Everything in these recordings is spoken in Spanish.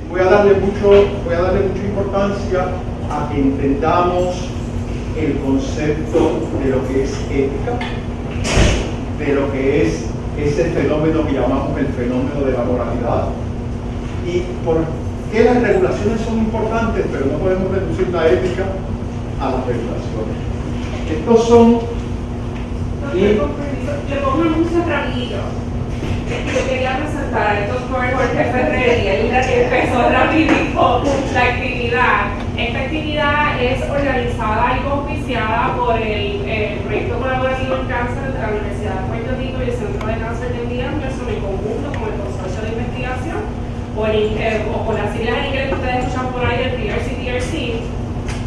voy a darle mucha importancia a que entendamos el concepto de lo que es ética, de lo que es ese fenómeno que llamamos el fenómeno de la moralidad, y por qué las regulaciones son importantes, pero no podemos reducir la ética a las regulaciones. Estos son... Le pongo un anuncio rapidito. Yo quería presentar al doctor Jorge Ferreri, el que empezó rapidito la actividad. Esta actividad es organizada y auspiciada por el proyecto colaborativo en cáncer entre la Universidad de Puerto Rico y el Centro de Cáncer de Indiana, en conjunto con el Consorcio de Investigación, o por las siglas en inglés que ustedes escuchan por ahí, el PRC-TRC,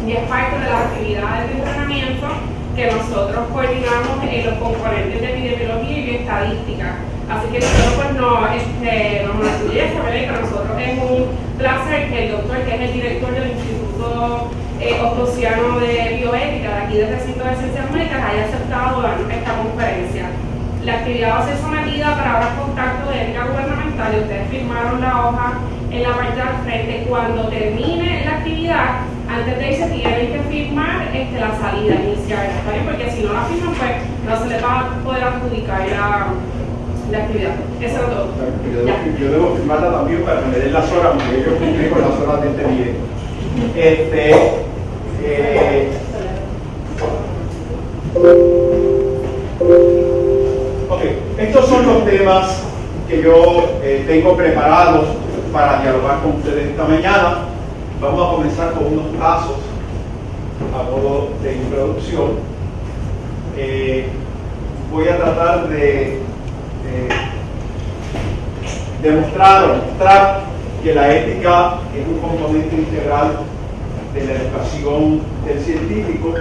y es parte de las actividades de entrenamiento que nosotros coordinamos en los componentes de epidemiología y estadística. Así que nosotros pues nos enorgullece, ¿verdad? Y para nosotros es un placer que el doctor, que es el director del Instituto Ostosiano de Bioética de aquí del Recinto de Ciencias Médicas, haya aceptado darnos esta conferencia. La actividad va a ser sometida para ahora contacto de ética gubernamental y ustedes firmaron la hoja en la parte del frente. Cuando termine la actividad, antes de irse tienen que firmar la salida inicial, ¿está bien? Porque si no la firman, pues no se les va a poder adjudicar la actividad. Eso es todo. Yo debo firmarla también para que me den las horas, porque yo cumplí con las horas de este video. Ok, estos son los temas que yo tengo preparados para dialogar con ustedes esta mañana. Vamos a comenzar con unos casos a modo de introducción. Voy a tratar de mostrar que la ética es un componente integral de la educación del científico,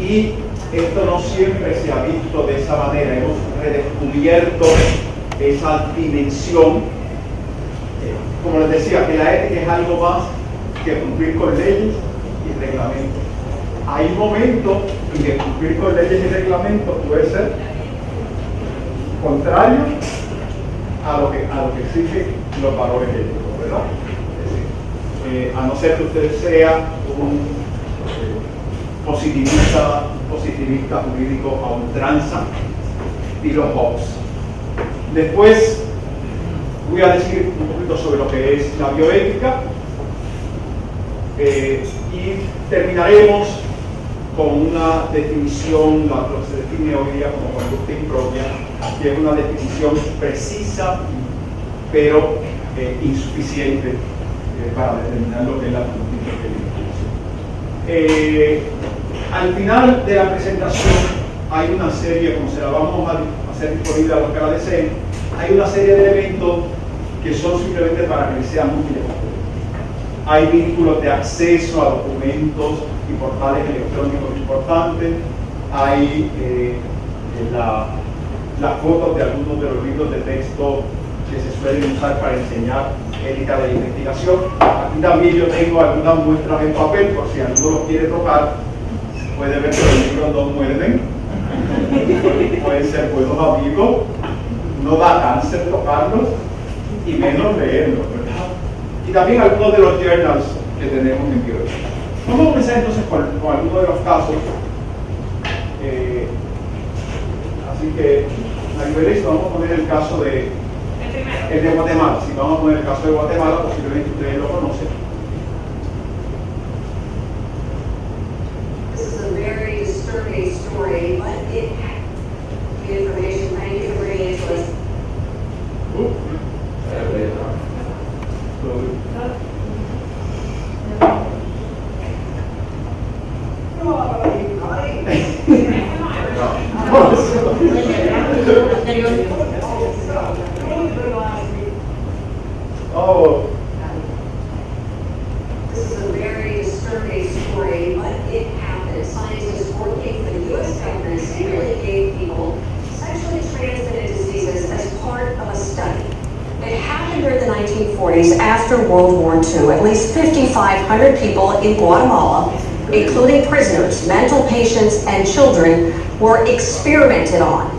y esto no siempre se ha visto de esa manera. Hemos redescubierto esa dimensión. Como les decía, que la ética es algo más que cumplir con leyes y reglamentos. Hay momentos en que cumplir con leyes y reglamentos puede ser contrario a lo que exigen los valores éticos, ¿verdad? Es decir, a no ser que usted sea un positivista jurídico a ultranza, estilo Hobbes. Después voy a decir un poquito sobre lo que es la bioética, y terminaremos con una definición, lo que se define hoy día como conducta impropia, que es una definición precisa pero insuficiente para determinar lo que es la conducta impropia. Al final de la presentación hay una serie, como se la vamos a hacer disponible a los que la deseen, hay una serie de elementos que son simplemente para que les sean útiles. Hay vínculos de acceso a documentos y portales electrónicos importantes, hay las fotos de algunos de los libros de texto que se suelen usar para enseñar ética de la investigación. Aquí también yo tengo algunas muestras en papel, por si alguno los quiere tocar. Puede ver que los libros no muerden, pueden ser buenos amigos, no da cáncer tocarlos y menos leerlos, ¿verdad? Y también algunos de los journals que tenemos en biología. Vamos a comenzar entonces con algunos de los casos. Así que, Maribel, vamos a poner el caso de Guatemala. Si vamos a poner el caso de Guatemala, posiblemente ustedes lo conocen. This is a very disturbing story, but it the information. Thank you for bringing it to us. Oh. This is a very disturbing story, but it happened. Scientists working for the U.S. government secretly gave people sexually transmitted diseases as part of a study. It happened during the 1940s after World War II. At least 5,500 people in Guatemala, including prisoners, mental patients, and children, were experimented on.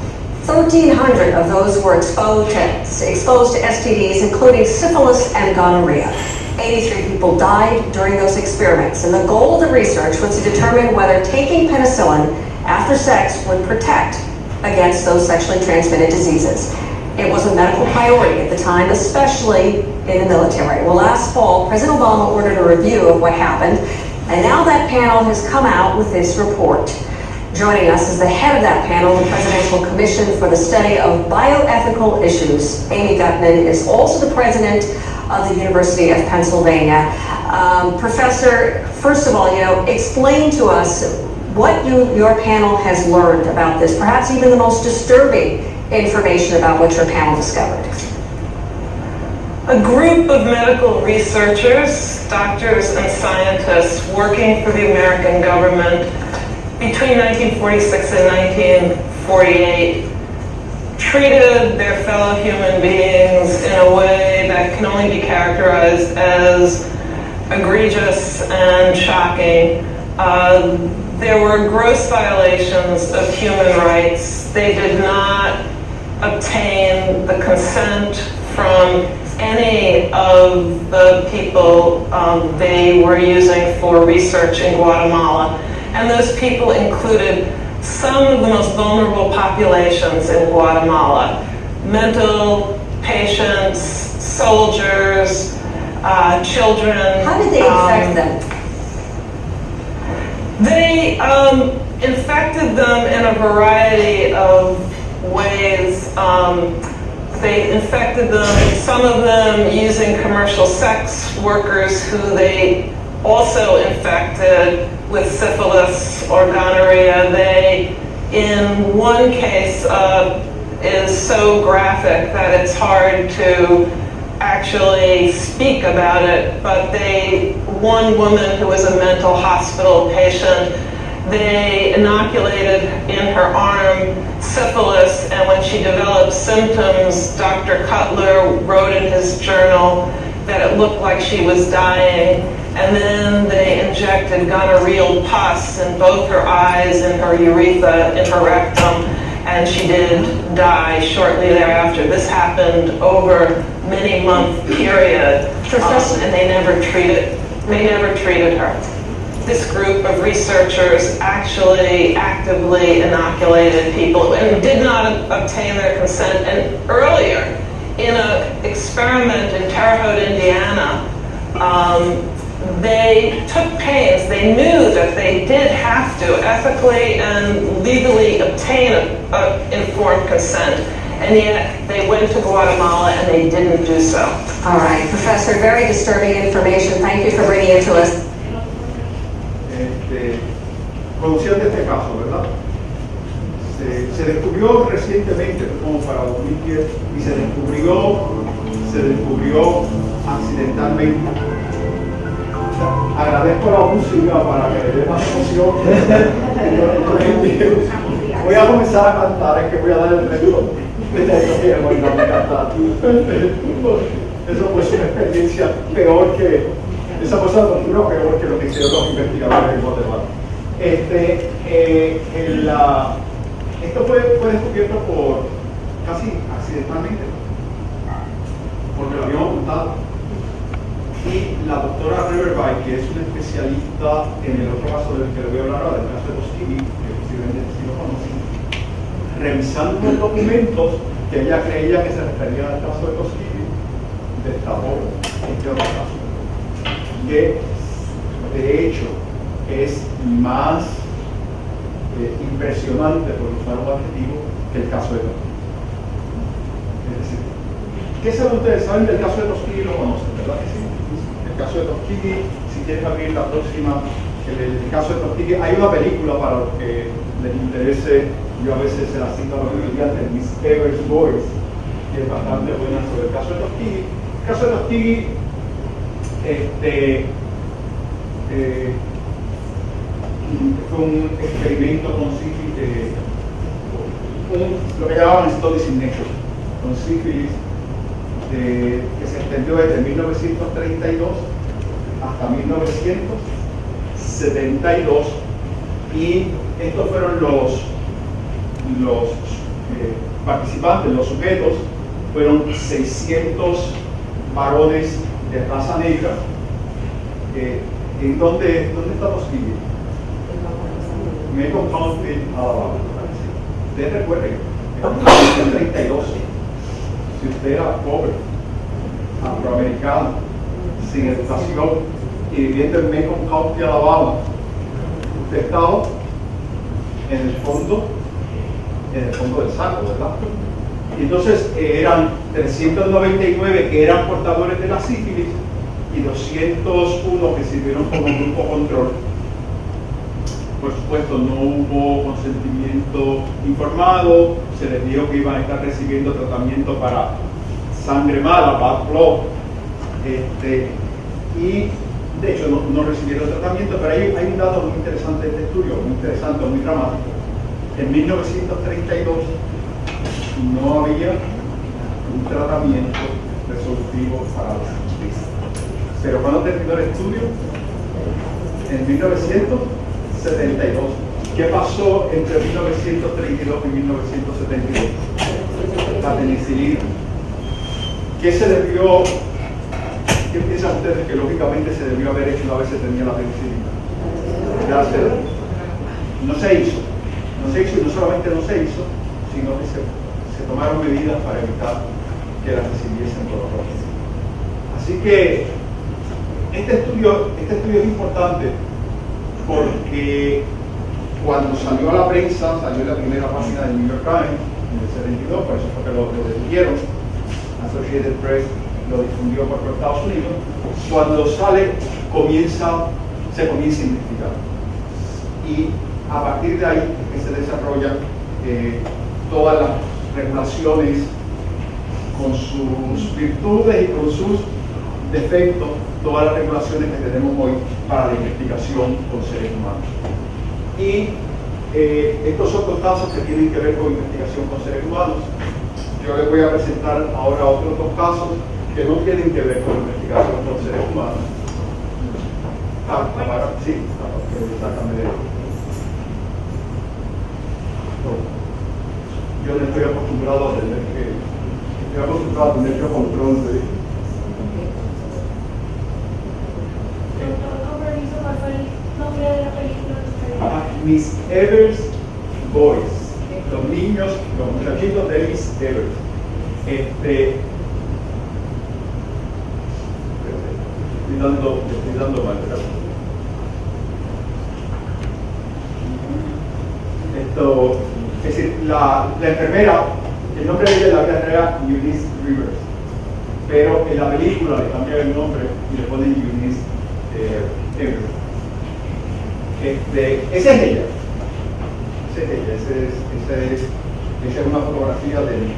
1,300 of those were exposed to STDs, including syphilis and gonorrhea. 83 people died during those experiments, and the goal of the research was to determine whether taking penicillin after sex would protect against those sexually transmitted diseases. It was a medical priority at the time, especially in the military. Well, last fall, President Obama ordered a review of what happened, and now that panel has come out with this report. Joining us is the head of that panel, the Presidential Commission for the Study of Bioethical Issues. Amy Gutman is also the president of the University of Pennsylvania. Professor, first of all, explain to us what your panel has learned about this, perhaps even the most disturbing information about what your panel discovered. A group of medical researchers, doctors and scientists working for the American government between 1946 and 1948 treated their fellow human beings in a way that can only be characterized as egregious and shocking. There were gross violations of human rights. They did not obtain the consent from any of the people they were using for research in Guatemala. And those people included some of the most vulnerable populations in Guatemala: mental patients, soldiers, children. How did they infect them? They infected them in a variety of ways. They infected them, some of them using commercial sex workers who they also infected with syphilis or gonorrhea. They, in one case, is so graphic that it's hard to actually speak about it, but one woman who was a mental hospital patient, they inoculated in her arm syphilis, and when she developed symptoms, Dr. Cutler wrote in his journal that it looked like she was dying, and then they injected gonorrheal pus in both her eyes, in her urethra, in her rectum, and she did die shortly thereafter. This happened over many month period, and they never treated her. This group of researchers actually actively inoculated people and did not obtain their consent. And earlier, in an experiment in Terre Haute, Indiana, they took pains. They knew that they did have to ethically and legally obtain informed consent, and yet they went to Guatemala and they didn't do so. All right, Professor, very disturbing information. Thank you for bringing it to us. Producción de este caso, ¿verdad? Se descubrió recientemente, como para 2010, y se descubrió accidentalmente. Agradezco la música para que le dé más emoción. Voy a comenzar a cantar, es que voy a dar el reto de cantar. Eso fue una experiencia peor que esa cosa continúa peor que lo que hicieron los investigadores en Guatemala. Esto fue descubierto casi accidentalmente, porque lo habíamos ocultado. Y la doctora Riverbay, que es una especialista en el otro caso del que le voy a hablar ahora, del caso de Tuskegee, que posiblemente sí lo conocen, revisando los documentos que ella creía que se referían al caso de Tuskegee, destapó este otro caso, que de hecho es más impresionante, por usar un adjetivo, que el caso de Tuskegee. Es decir, ¿qué saben ustedes? ¿Saben del caso de Tuskegee? Lo conocen, ¿verdad que sí? El caso de Tuskegee, si quieres abrir la próxima, el caso de Tuskegee, hay una película para los que les interese, yo a veces se la cito a los estudiantes, Miss Evers Boys, que es bastante buena sobre el caso de Tuskegee. El caso de Tuskegee, fue un experimento con sífilis, lo que llamaban studies in nature, con sífilis, que se extendió desde 1932 hasta 1972, y estos fueron los participantes, los sujetos, fueron 600 varones de raza negra. ¿En dónde estamos viviendo? Macon County, Alabama. Ustedes recuerden, en 1932, si usted era pobre, afroamericano, sin educación y viviendo en Macon County, Alabama, usted estaba en el fondo del saco, ¿verdad? Y entonces eran 399 que eran portadores de la sífilis y 201 que sirvieron como grupo control. Por supuesto, no hubo consentimiento informado, se les dijo que iban a estar recibiendo tratamiento para sangre mala, bad blood, y de hecho no recibieron tratamiento, pero hay un dato muy interesante de este estudio, muy interesante, muy dramático. En 1932 no había un tratamiento resolutivo para la sífilis. Pero cuando terminó el estudio, en 1972, ¿qué pasó entre 1932 y 1972? La penicilina. ¿Qué se debió? ¿Qué piensan ustedes que lógicamente se debió haber hecho una vez se tenía la penicilina? No se hizo. No se hizo, y no solamente no se hizo, sino que se tomaron medidas para evitar que la recibiesen por los. Así que este estudio es importante porque cuando salió a la prensa, salió en la primera página del New York Times en el 72, por eso fue que lo difundiron, Associated Press lo difundió por Estados Unidos. Cuando sale, se comienza a investigar. Y a partir de ahí es que se desarrollan todas las regulaciones con sus virtudes y con sus defectos, todas las regulaciones que tenemos hoy para la investigación con seres humanos. Y estos son dos casos que tienen que ver con investigación con seres humanos. Yo les voy a presentar ahora otros dos casos que no tienen que ver con investigación con seres humanos. Sí, sácame de esto. Yo no estoy acostumbrado a tener que control de. Miss Evers Boys, los niños, los muchachitos de Miss Evers. Estoy dando mal, ¿verdad? Es decir, la enfermera, el nombre de ella en la vida era Eunice Rivers, pero en la película le cambian el nombre y le ponen Eunice Evers. Esa es ella. Esa es una fotografía de ella.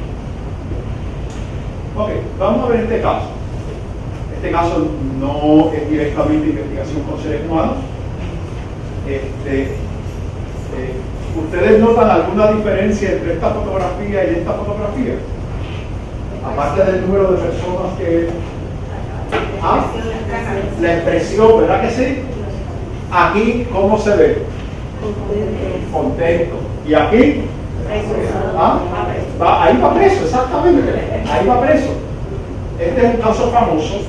Ok, vamos a ver este caso. Este caso no es directamente investigación con seres humanos. ¿Ustedes notan alguna diferencia entre esta fotografía y esta fotografía? Aparte del número de personas que... la expresión, ¿verdad que sí? Aquí, ¿cómo se ve? Contento. ¿Y aquí? Ahí va preso, exactamente. Ahí va preso. Este es un caso famoso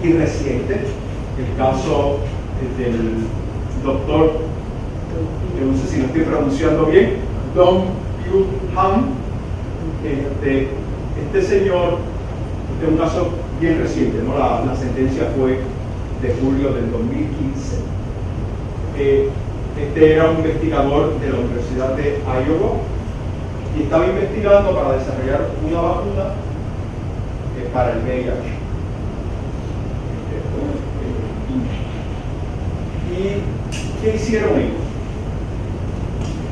y reciente. El caso del doctor, que no sé si lo estoy pronunciando bien, Dong Yu Han. Este señor, este es un caso bien reciente, ¿no? La sentencia fue de julio del 2015. Este era un investigador de la Universidad de Iowa y estaba investigando para desarrollar una vacuna para el VIH. ¿Y qué hicieron ellos?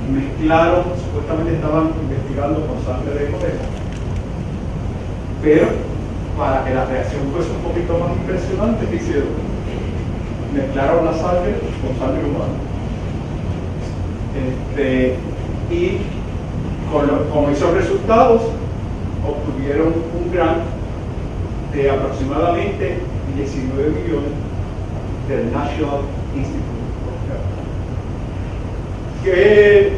Mezclaron, supuestamente estaban investigando con sangre de conejo, pero para que la reacción fuese un poquito más impresionante, ¿qué hicieron? Mezclaron la sangre con sangre humana. Y con esos resultados obtuvieron un grant de aproximadamente 19 millones del National Institute of Health. ¿Qué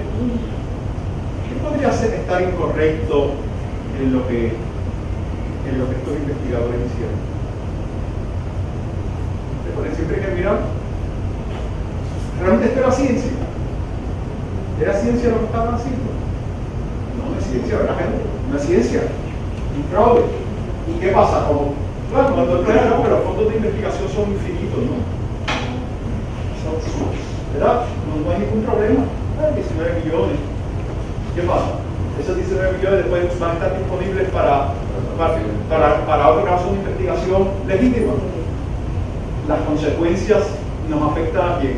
podría estar incorrecto en lo que estos investigadores hicieron? ponen siempre en el mirar. ¿Realmente esto era ciencia? ¿Era ciencia lo que estaban haciendo? No, no es ciencia, ¿verdad, gente? No es ciencia. Un fraude. ¿Y qué pasa? Como, bueno, cuando el doctor no, pero los fondos de investigación son infinitos, ¿no? ¿Verdad? No hay ningún problema. 19 millones. ¿Qué pasa? Esos 19 millones después van a estar disponibles para otro caso de investigación legítima. Las consecuencias nos afectan a quién?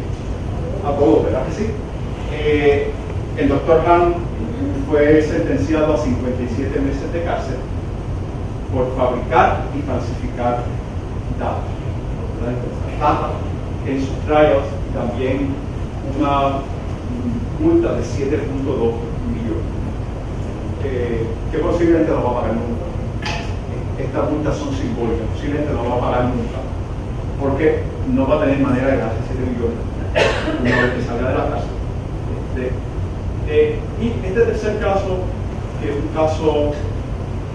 A todos, ¿verdad que sí? El doctor Han fue sentenciado a 57 meses de cárcel por fabricar y falsificar datos. Tata, en sus trials, también una multa de 7.2 millones. Que posiblemente no va a pagar nunca. Estas multas son simbólicas, posiblemente no va a pagar nunca, porque no va a tener manera de ganarse 7 millones una vez que salga de la cárcel. Y este tercer caso, que es un caso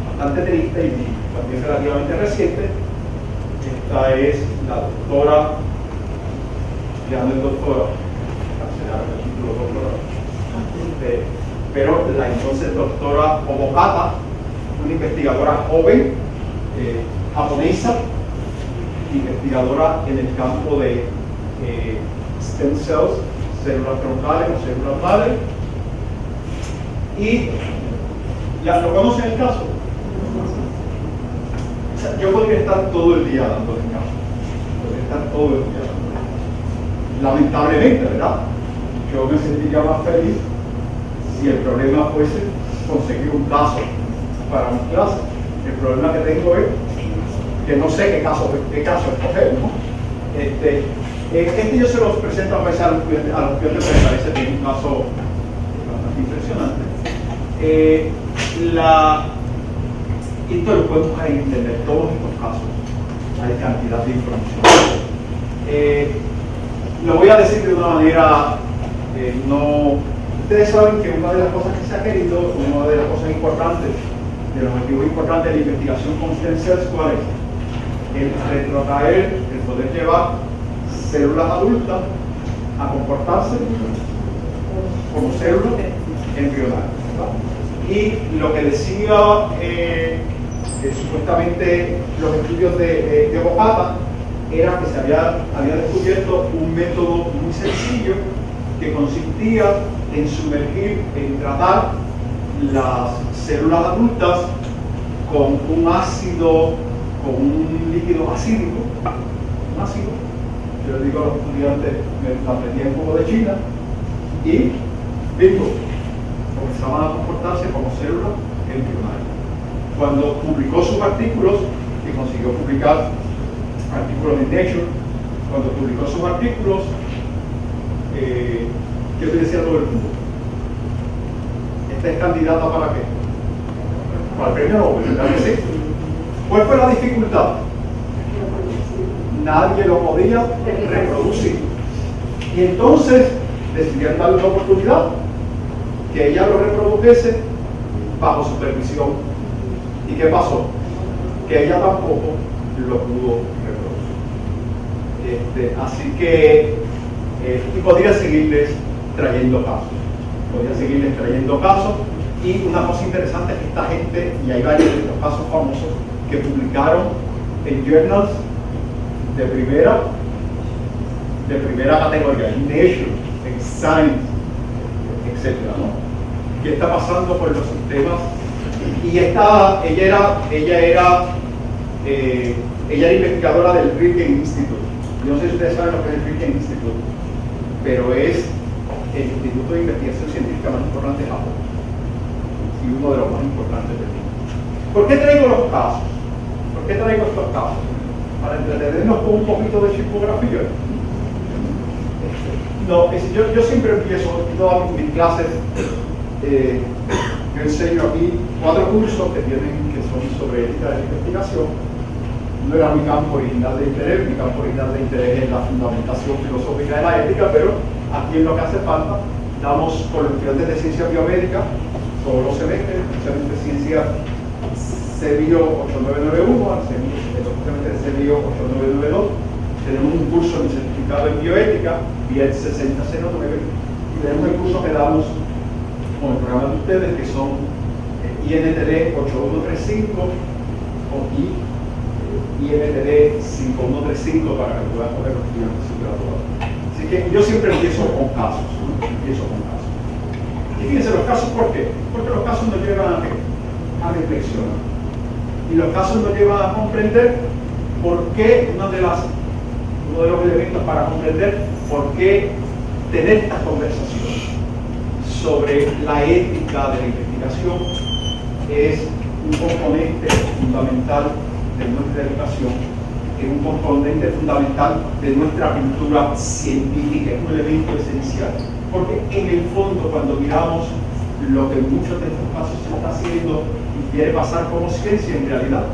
bastante triste y también relativamente reciente, esta es la doctora, ya no es doctora, cancelaron el título de doctora, pero la entonces doctora Obokata, una investigadora joven, japonesa, investigadora en el campo de stem cells, células troncales o células madre. Y ya lo conocen el caso. O sea, yo podría estar todo el día dando el caso. Podría estar todo el día dando el caso. Lamentablemente, ¿verdad? Yo me sentiría más feliz si el problema fuese conseguir un caso para mi clase. El problema que tengo es que no sé qué caso escoger, ¿no? Yo se los presento a veces a los estudiantes, me parece que es un caso bastante impresionante. Esto lo podemos buscar en internet, todos estos casos, hay cantidad de información. Lo voy a decir de una manera no. Ustedes saben que una de las cosas que se ha querido, una de las cosas importantes, de los objetivos importantes de la investigación con stem cells, ¿cuál es? El retrotraer, el poder llevar células adultas a comportarse como células embrionales. Y lo que decía supuestamente los estudios de Obokata era que se había descubierto un método muy sencillo que consistía en sumergir, en tratar las células adultas con un ácido, con un líquido acídico, un ácido. Yo les digo a los estudiantes, me aprendí un poco de China y bingo, comenzaban a comportarse como células embrionales. Cuando publicó sus artículos, y consiguió publicar artículos en Nature, cuando publicó sus artículos, ¿qué le decía a todo el mundo? ¿Esta es candidata para qué? Para el premio Nobel, ¿verdad que sí? ¿Cuál fue la dificultad? Nadie lo podía reproducir. Y entonces decidieron darle una oportunidad que ella lo reprodujese bajo supervisión. ¿Y qué pasó? Que ella tampoco lo pudo reproducir. Así que, y podría seguirles trayendo casos. Y una cosa interesante es que esta gente, y hay varios de estos casos famosos, que publicaron en journals de primera categoría, en Nature, en Science, etc. ¿no? ¿Qué está pasando con los sistemas? Y ella era investigadora del Riken Institute. Yo no sé si ustedes saben lo que es el Riken Institute, pero es el instituto de investigación científica más importante de Japón y uno de los más importantes del mundo. ¿Por qué traigo los casos? ¿Por qué traigo estos casos? Para entretenernos con un poquito de chipografía. No, yo siempre empiezo todas mis clases. Yo enseño aquí 4 cursos que son sobre ética de la investigación. No era mi campo original de interés, mi campo original de interés es la fundamentación filosófica de la ética, pero aquí en lo que hace falta, damos con los estudiantes de ciencia biomédica todos los semestres, especialmente ciencia CBio 8991, especialmente CBio 8992, tenemos un curso en certificado en bioética, BIET 6009, y tenemos el curso que damos con el programa de ustedes, que son INTD 8135 o INTD 5135 para que puedan poner los estudiantes graduados. Así que yo siempre empiezo con casos, ¿no? Y fíjense los casos, ¿por qué? Porque los casos nos llevan a reflexionar. Y los casos nos llevan a comprender por qué uno de los elementos para comprender por qué tener esta conversación sobre la ética de la investigación es un componente fundamental de nuestra educación, es un componente fundamental de nuestra cultura científica, es un elemento esencial. Porque en el fondo, cuando miramos lo que en muchos de estos casos se está haciendo y quiere pasar como ciencia, en realidad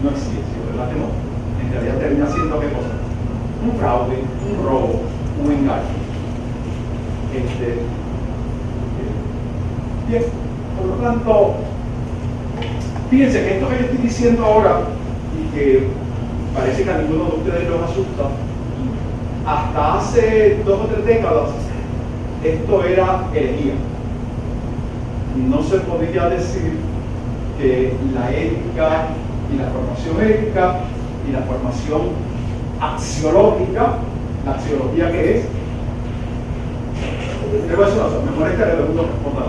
no es ciencia, ¿verdad que no? En realidad termina siendo ¿qué cosa? Un fraude, un robo, un engaño. Bien, por lo tanto, fíjense que esto que yo estoy diciendo ahora y que parece que a ninguno de ustedes los asusta, hasta hace 2 o 3 décadas esto era herejía. No se podía decir que la ética y la formación ética y la formación axiológica, la axiología que es, me molesta que todo el mundo responda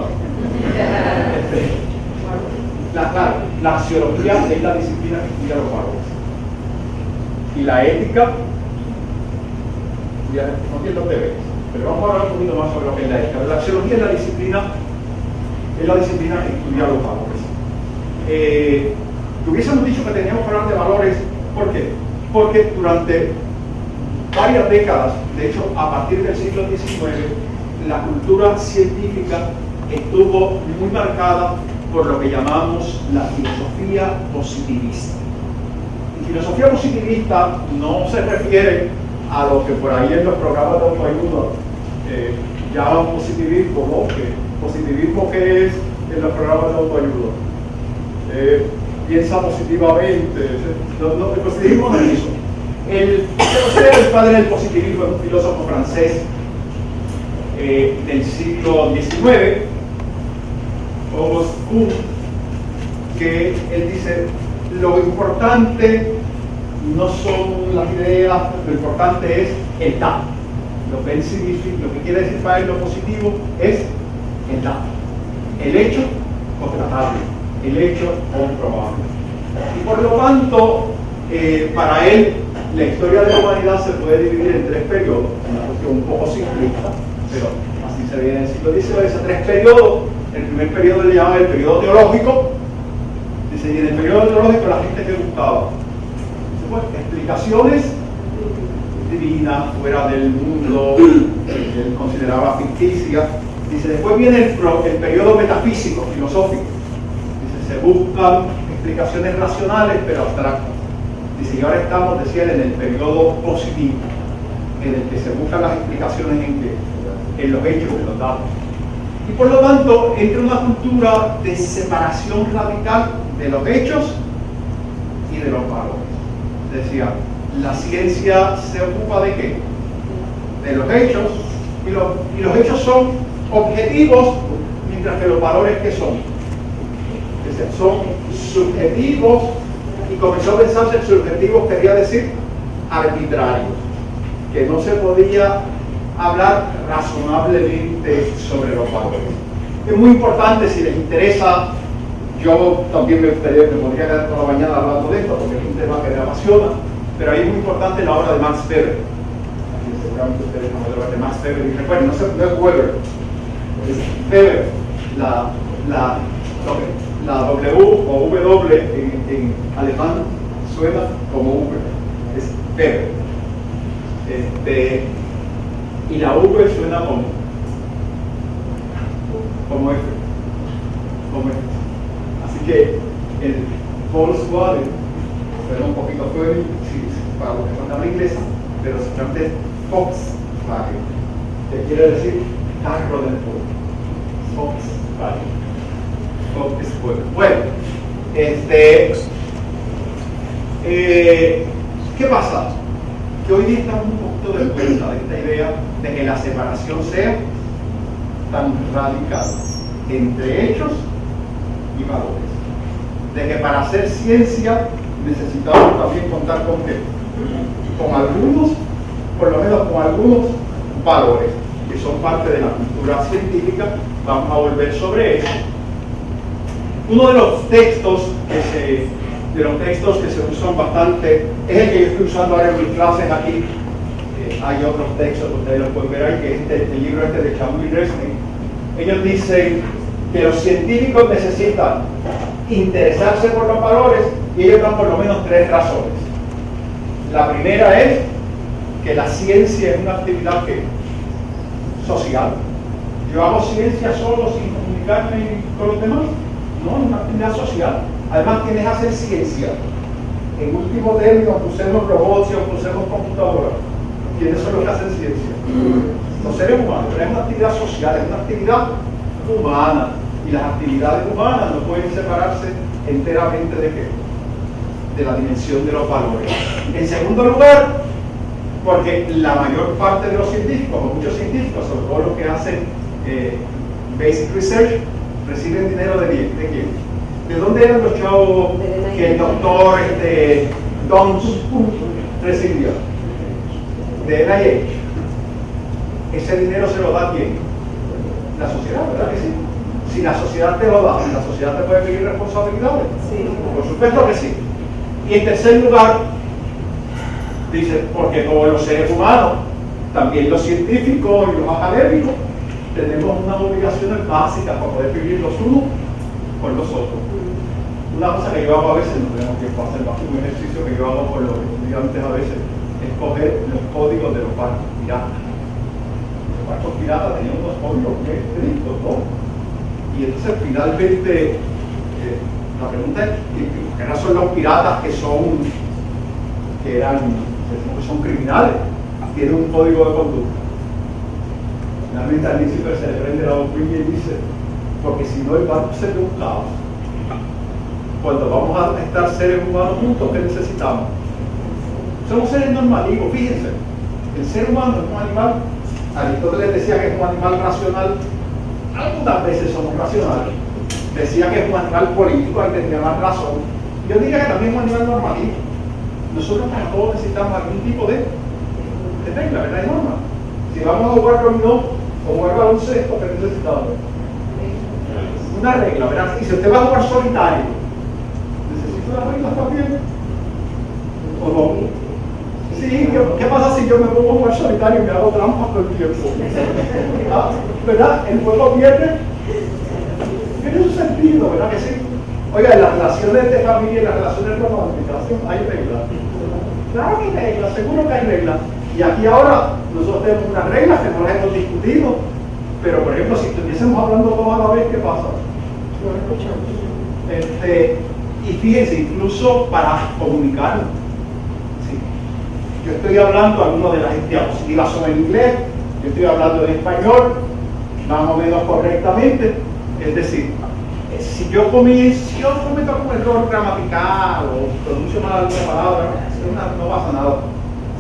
la axiología es la disciplina que estudia los valores. Y la ética, ya no entiendo ustedes, pero vamos a hablar un poquito más sobre lo que es la ética. La axiología es la disciplina que estudia los valores. Hubiésemos dicho que teníamos que hablar de valores, ¿por qué? Porque durante varias décadas, de hecho a partir del siglo XIX, la cultura científica estuvo muy marcada por lo que llamamos la filosofía positivista. Y filosofía positivista no se refiere a lo que por ahí en los programas de autoayuda llaman positivismo, ¿no? Positivismo que es en los programas de autoayuda. Piensa positivamente, el positivismo no es eso. El padre del positivismo es un filósofo francés del siglo XIX, Auguste Comte, que él dice, lo importante no son las ideas, lo importante es el dato. Lo que quiere decir para él lo positivo es el dato. El hecho constatable, el hecho comprobable. Y por lo tanto, para él, la historia de la humanidad se puede dividir en 3 periodos, una cuestión un poco simplista, pero así se ve en el siglo XIX, esos 3 periodos. El primer periodo le llaman el periodo teológico. Dice, y en el periodo teológico la gente que buscaba explicaciones divinas fuera del mundo que él consideraba ficticia. Dice, después viene el periodo metafísico, filosófico. Dice, se buscan explicaciones racionales pero abstractas. Dice, y ahora estamos, decía él, en el periodo positivo, en el que se buscan las explicaciones en los hechos, en los datos. Y por lo tanto, entra una cultura de separación radical de los hechos y de los valores. Decía, la ciencia se ocupa de ¿qué? De los hechos, y los hechos son objetivos, mientras que los valores ¿qué son? Son subjetivos, y comenzó a pensarse en subjetivos, quería decir arbitrarios, que no se podía hablar razonablemente sobre los valores. Es muy importante, si les interesa, yo también me podría quedar toda la mañana hablando de esto, porque es un tema que me apasiona, pero ahí es muy importante la obra de Max Weber. Seguramente ustedes no hablan de Max Weber y recuerden, no es Weber, es Weber, la W o W en alemán suena como V, es Weber. Y la V suena como F. Así que el Volkswagen suena un poquito feo para los que son de habla inglesa, pero simplemente es Volkswagen, que quiere decir carro del pueblo. Volkswagen. Bueno, ¿Qué pasa? Que hoy día estamos un poquito de vuelta de esta idea de que la separación sea tan radical entre hechos y valores. De que para hacer ciencia necesitamos también contar con qué? Con algunos, por lo menos con algunos valores que son parte de la cultura científica. Vamos a volver sobre eso. Uno de los textos que se usan bastante es el que yo estoy usando ahora en mis clases aquí. Hay otros textos que ustedes los pueden ver ahí, que es el libro de Chambliss y Resnick. Ellos dicen que los científicos necesitan interesarse por los valores y ellos dan por lo menos 3 razones. La primera es que la ciencia es una actividad social. Yo hago ciencia solo sin comunicarme con los demás. No, es una actividad social. Además, ¿quiénes hacen ciencia? En último término, aunque usemos robots y aunque usemos computadoras, ¿quiénes son los que hacen ciencia? Los seres humanos. Pero es una actividad social, es una actividad humana. Y las actividades humanas no pueden separarse enteramente de qué? De la dimensión de los valores. En segundo lugar, porque la mayor parte de los científicos, o muchos científicos, sobre todo los que hacen basic research, reciben dinero de quién? ¿De dónde eran los chavos que el doctor Dons recibió? De NIH. Ese dinero se lo da ¿quién? La sociedad, ¿verdad que sí? Si la sociedad te lo da, la sociedad te puede pedir responsabilidades. Sí. Por supuesto que sí. Y en tercer lugar, dice, porque como los seres humanos, también los científicos y los académicos, tenemos unas obligaciones básicas para poder vivir los unos con los otros. Una cosa que yo hago a veces, no tenemos tiempo a hacer más, un ejercicio que yo hago con los estudiantes a veces, es coger los códigos de los barcos piratas. Los barcos piratas tenían unos códigos muy estrictos, ¿no? Y entonces finalmente, la pregunta es, ¿qué razón los piratas que son criminales tienen un código de conducta? Finalmente a Lucifer se le prende la bombilla y dice, porque si no el barco se ve un caos. Cuando vamos a estar seres humanos juntos, ¿qué necesitamos? Somos seres normalitos, fíjense. El ser humano es un animal, Aristóteles decía que es un animal racional, algunas veces somos racionales. Decía que es un animal político, al que tenía más razón. Yo diría que también es un animal normalito. Nosotros para todos necesitamos algún tipo de regla, ¿verdad? De norma. Si vamos a jugar dominó o jugar baloncesto, ¿qué necesitamos? Una regla, ¿verdad? Y si usted va a jugar solitario, ¿necesita una regla también? ¿O no? Sí, ¿qué pasa si yo me pongo a jugar solitario y me hago trampas todo el tiempo? ¿Verdad? El juego pierde. Tiene un sentido, ¿verdad que sí? Oiga, en las relaciones de familia y las relaciones románticas hay reglas. Claro que hay reglas, seguro que hay reglas. Y aquí ahora nosotros tenemos unas reglas que no las hemos discutido, pero por ejemplo, si estuviésemos hablando todos a la vez, ¿qué pasa? No escuchamos. Y fíjense, incluso para comunicarnos. ¿Sí? Yo estoy hablando, algunas de las diapositivas son en inglés, yo estoy hablando en español, más o menos correctamente. Es decir, si yo cometo algún error gramatical o pronuncio mal alguna palabra, no pasa nada.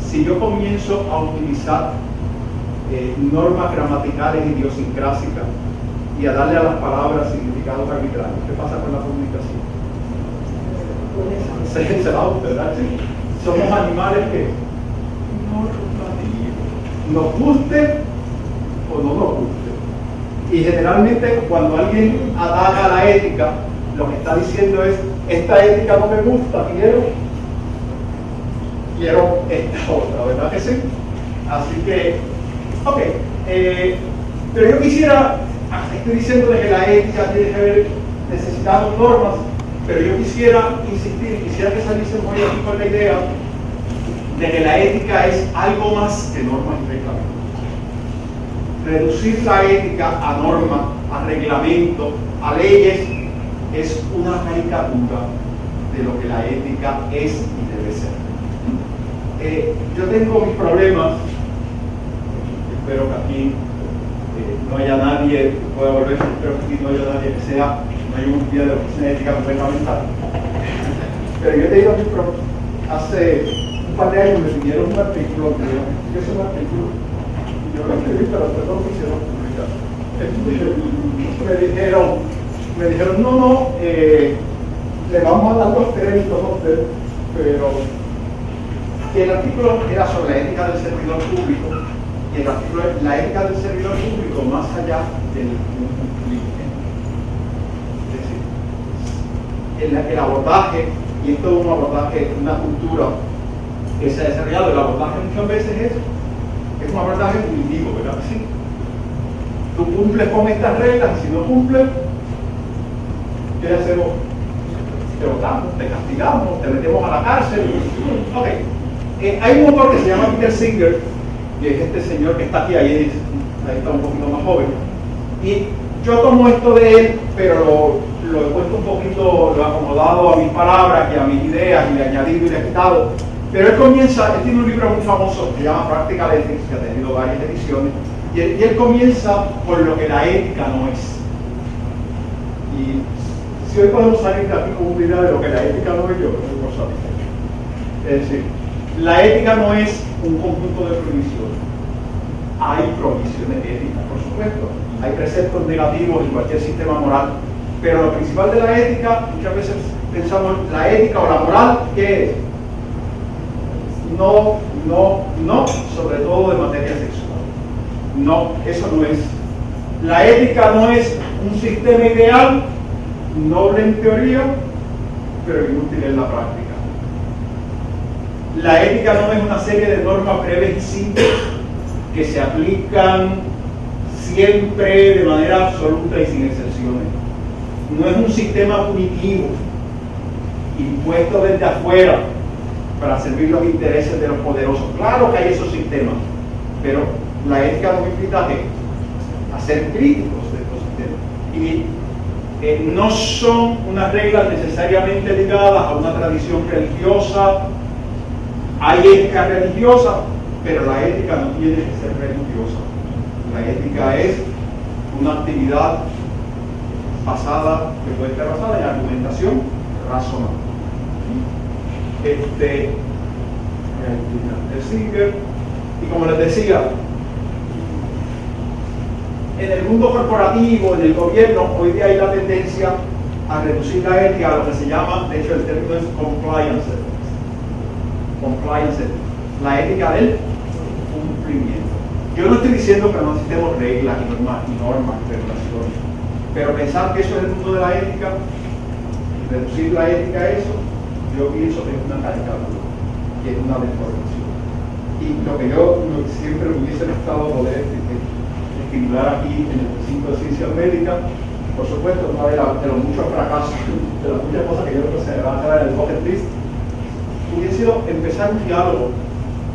Si yo comienzo a utilizar normas gramaticales idiosincrásicas y a darle a las palabras significados arbitrarios, ¿qué pasa con la comunicación? Se va, ¿verdad? Sí. Somos animales que nos guste o no nos guste. Y generalmente cuando alguien ataca la ética, lo que está diciendo es, esta ética no me gusta, quiero esta otra, ¿verdad que sí? Así que, ok, pero yo quisiera, estoy diciendo de que la ética tiene que ver, necesitamos normas, pero yo quisiera insistir, quisiera que saliesen muy aquí con la idea de que la ética es algo más que normas y reglamentos. Reducir la ética a normas, a reglamentos, a leyes, es una caricatura de lo que la ética es y debe ser. Yo tengo mis problemas, espero que aquí no haya nadie que pueda volver, espero que aquí no haya nadie que sea, no hay un día de oficina de ética gubernamental. Pero yo he tenido mis problemas. Hace par de años me pidieron un artículo, me dijeron, ¿qué es un artículo? Y yo lo escribí, pero después no lo quisieron publicar. Me dijeron, no, le vamos a dar los créditos a usted, pero el artículo era sobre la ética del servidor público, y el artículo es la ética del servidor público más allá del cumplimiento. Es decir, el abordaje, y esto es un abordaje, una cultura que se ha desarrollado, el abordaje muchas veces es un abordaje punitivo, ¿verdad? Sí. Tú cumples con estas reglas, y si no cumples, ¿qué hacemos? Te votamos, te castigamos, te metemos a la cárcel. Ok. Hay un autor que se llama Peter Singer, que es este señor que está aquí, ahí está un poquito más joven. Y yo tomo esto de él, pero lo he puesto un poquito, lo he acomodado a mis palabras y a mis ideas, y le he añadido y le he quitado. Pero él tiene un libro muy famoso que se llama Practical Ethics, que ha tenido varias ediciones, y él comienza por lo que la ética no es. Y si hoy podemos salir de aquí con una idea de lo que la ética no es, yo creo que cosa diferente. Es decir, la ética no es un conjunto de prohibiciones. Hay prohibiciones éticas, por supuesto. Hay preceptos negativos en cualquier sistema moral. Pero lo principal de la ética, muchas veces pensamos, la ética o la moral, ¿qué es? No, sobre todo de materia sexual. No, eso no es. La ética no es un sistema ideal, noble en teoría, pero inútil en la práctica. La ética no es una serie de normas breves y simples que se aplican siempre de manera absoluta y sin excepciones. No es un sistema punitivo impuesto desde afuera para servir los intereses de los poderosos. Claro que hay esos sistemas, pero la ética nos invita a ser críticos de estos sistemas. Y no son unas reglas necesariamente ligadas a una tradición religiosa. Hay ética religiosa, pero la ética no tiene que ser religiosa. La ética es una actividad que puede estar basada en argumentación razonable. El Singer, y como les decía, en el mundo corporativo, en el gobierno, hoy día hay la tendencia a reducir la ética a lo que se llama, de hecho el término es compliance ethics, la ética del cumplimiento. Yo no estoy diciendo que no necesitemos reglas y normas y regulaciones, pero pensar que eso es el mundo de la ética, reducir la ética a eso, yo pienso que es una caricatura, que es una deformación. Y lo que yo siempre hubiese gustado poder estimular aquí en el recinto de ciencias médicas, por supuesto, no de los muchos fracasos, de las muchas cosas que yo creo que se van a quedar en el bucket list, hubiese sido empezar un diálogo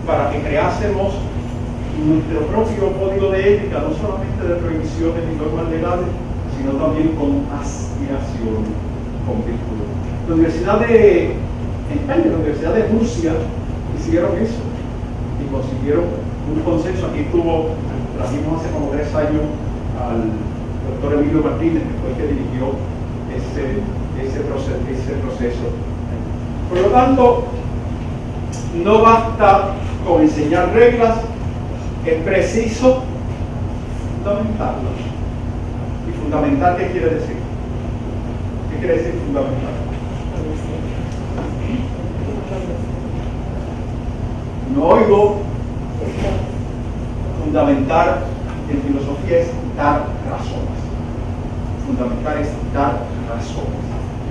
para que creásemos nuestro propio código de ética, no solamente de prohibiciones y normas legales, sino también con aspiración, con virtud. La Universidad de España, la Universidad de Murcia, hicieron eso y consiguieron un consenso. Aquí trajimos hace como 3 años al doctor Emilio Martínez, que fue el que dirigió ese proceso. Por lo tanto, no basta con enseñar reglas, es preciso fundamentarlas. ¿Y fundamental qué quiere decir? ¿Qué quiere decir fundamental? No oigo. Fundamentar en filosofía es dar razones. Fundamentar es dar razones,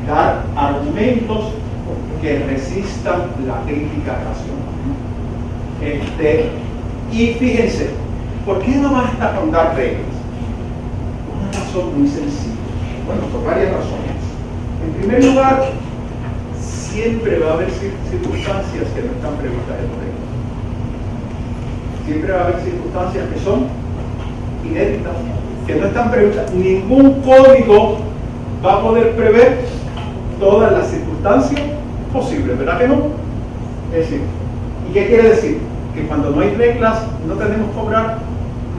dar argumentos que resistan la crítica racional. Y fíjense, ¿por qué no basta con dar reglas? Una razón muy sencilla. Bueno, por varias razones. En primer lugar, siempre va a haber circunstancias que no están previstas en la regla. Siempre va a haber circunstancias que son inéditas, que no están previstas. Ningún código va a poder prever todas las circunstancias posibles, ¿verdad que no? Es decir, ¿y qué quiere decir? Que cuando no hay reglas no tenemos que obrar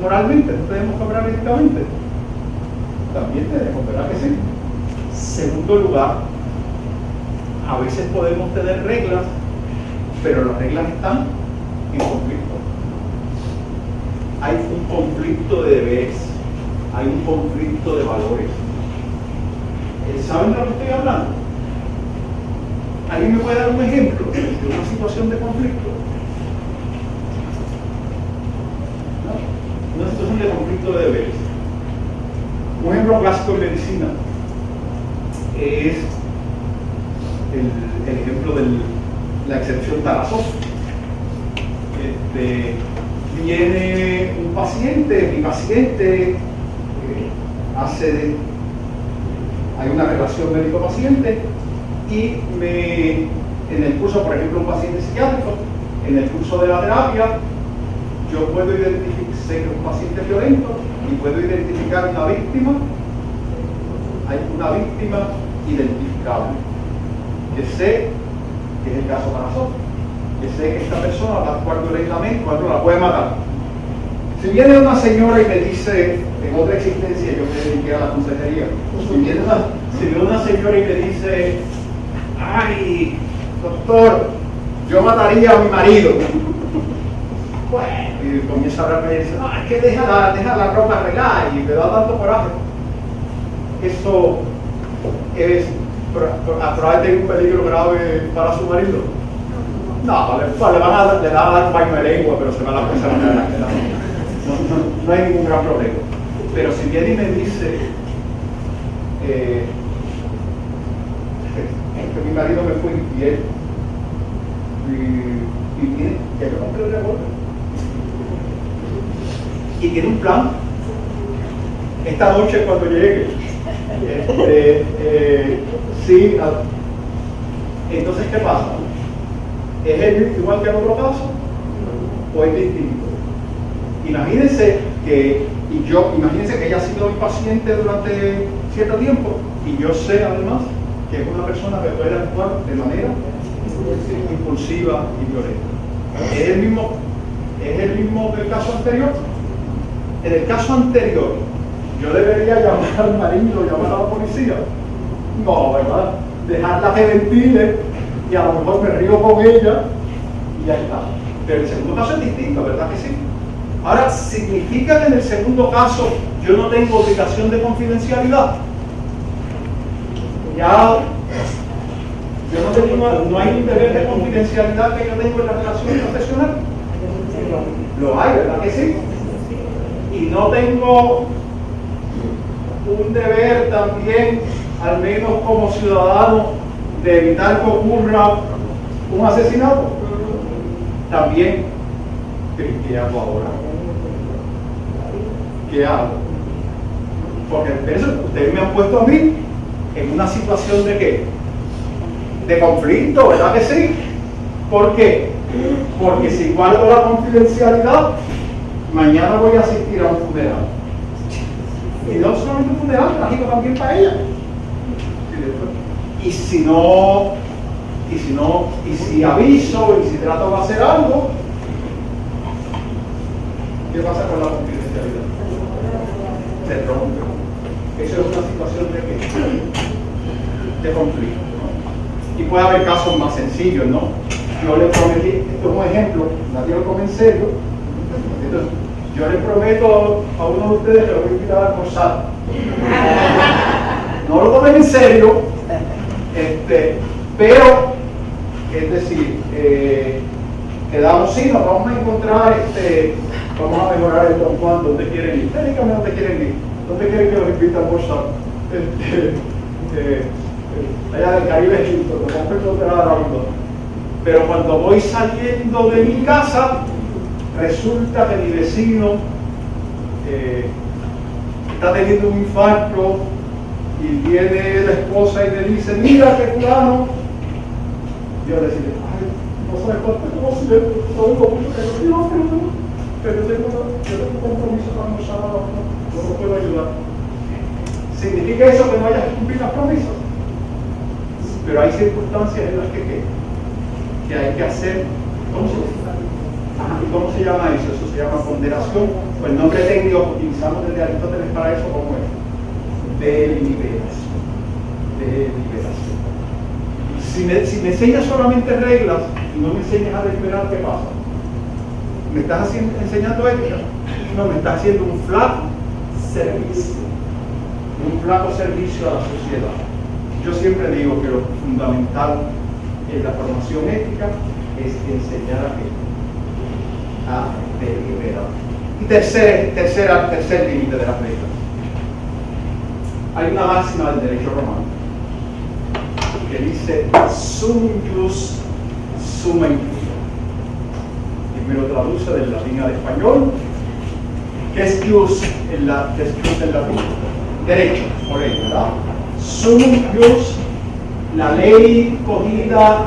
moralmente, no tenemos que obrar éticamente. También tenemos, ¿verdad que sí? Segundo lugar, a veces podemos tener reglas pero las reglas están en conflicto. Hay un conflicto de deberes, hay un conflicto de valores. ¿Saben de lo que estoy hablando? ¿Alguien me puede dar un ejemplo de una situación de conflicto? ¿No? Una situación de conflicto de deberes. Un ejemplo clásico en medicina es el ejemplo de la excepción Tarasov. Viene un paciente, mi paciente hay una relación médico-paciente y en el curso, por ejemplo, un paciente psiquiátrico, en el curso de la terapia, yo puedo identificar, sé que es un paciente violento y puedo identificar una víctima, hay una víctima identificable, que sé que es el caso Tarasov, que sé que esta persona va a actuar violentamente cuando la puede matar. Si viene una señora y me dice, en otra existencia yo me dediqué a la consejería, si viene una señora y me dice, ay, doctor, yo mataría a mi marido. Bueno, y comienza a hablarme y dice, no, es que deja la ropa arreglada y me da tanto coraje. Eso es probablemente un peligro grave para su marido. No, le van a dar un baño de lengua, pero se va a la cosa no hay ningún gran problema. Pero si viene y me dice que mi marido me fue infiel y tiene que yo compré el revólver y tiene un plan esta noche cuando llegue, sí, entonces ¿qué pasa? ¿Es él igual que en otro caso o es distinto? Imagínense que ella ha sido mi paciente durante cierto tiempo y yo sé además que es una persona que puede actuar de manera impulsiva y violenta. ¿Es el mismo del caso anterior? En el caso anterior, ¿yo debería llamar al marido, llamar a la policía? No, ¿verdad? Dejarla que ventile y a lo mejor me río con ella y ya está. Pero el segundo caso es distinto, ¿verdad que sí? Ahora, ¿significa que en el segundo caso yo no tengo obligación de confidencialidad? Ya, no hay un deber de confidencialidad que yo tengo en la relación profesional. Lo hay, ¿verdad que sí? Y no tengo un deber también, al menos como ciudadano, de evitar que ocurra un asesinato. También, ¿qué hago ahora? ¿Qué hago? Porque ustedes me han puesto a mí en una situación de ¿qué? De conflicto, ¿verdad que sí? ¿Por qué? Porque si guardo la confidencialidad, mañana voy a asistir a un funeral. Y no solamente un funeral, trágico también para ella. Y si aviso y si trato de hacer algo, ¿qué pasa con la confidencialidad? Se rompe. Eso es una situación de conflicto, ¿no? Y puede haber casos más sencillos, ¿no? Yo le prometí, esto es un ejemplo, nadie lo tome en serio. Entonces, yo le prometo a uno de ustedes que lo voy a invitar a almorzar. No lo tomen en serio, pero, es decir, quedamos, sí, nos vamos a encontrar, vamos a mejorar el Don Juan, ¿dónde quieren ir? Díganme dónde quieren ir, ¿dónde quieren que los invite a almorzar? Allá del Caribe, Egipto, nos vamos a encontrar ahora mismo. Pero cuando voy saliendo de mi casa, resulta que mi vecino está teniendo un infarto y viene la esposa y me dice, mira que fulano. Yo le digo, ay, no sabes cuánto conocimiento, pero yo tengo un compromiso para almorzar, no lo puedo ayudar. ¿Significa eso que no hayas que cumplir las promesas? Pero hay circunstancias en las que hay que hacer, ¿cómo se llama eso? Eso se llama ponderación, o el nombre técnico que utilizamos desde Aristóteles para eso, ¿cómo es? Deliberación. Si me enseñas solamente reglas, y no me enseñas a deliberar, ¿qué pasa? ¿Me estás enseñando ética? No, me estás haciendo un flaco servicio. Un flaco servicio a la sociedad. Yo siempre digo que lo fundamental en la formación ética es enseñar a deliberar. Y tercer límite de las reglas. Hay una máxima del derecho romano que dice sum jus summa injuria. Y me lo traduce del latín al español. ¿Qué es jus en latín? Derecho, por ley, ¿verdad? Sum jus, la ley cogida,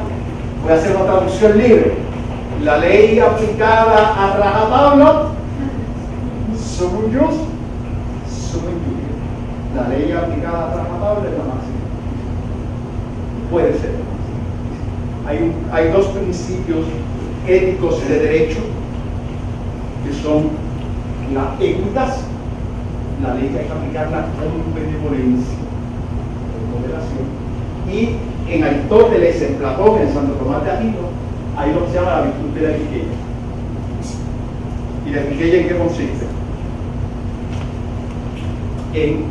voy a hacer una traducción libre, la ley aplicada a rajatabla, sum jus, summa injuria. La ley aplicada a rajatabla es la máxima. Puede ser. Hay dos principios éticos de derecho que son la equitas, la ley que hay que aplicarla con benevolencia, con moderación, y en Aristóteles, en Platón, en Santo Tomás de Aquino, hay lo que se llama la virtud de la epiqueia. ¿Y la epiqueia en qué consiste? En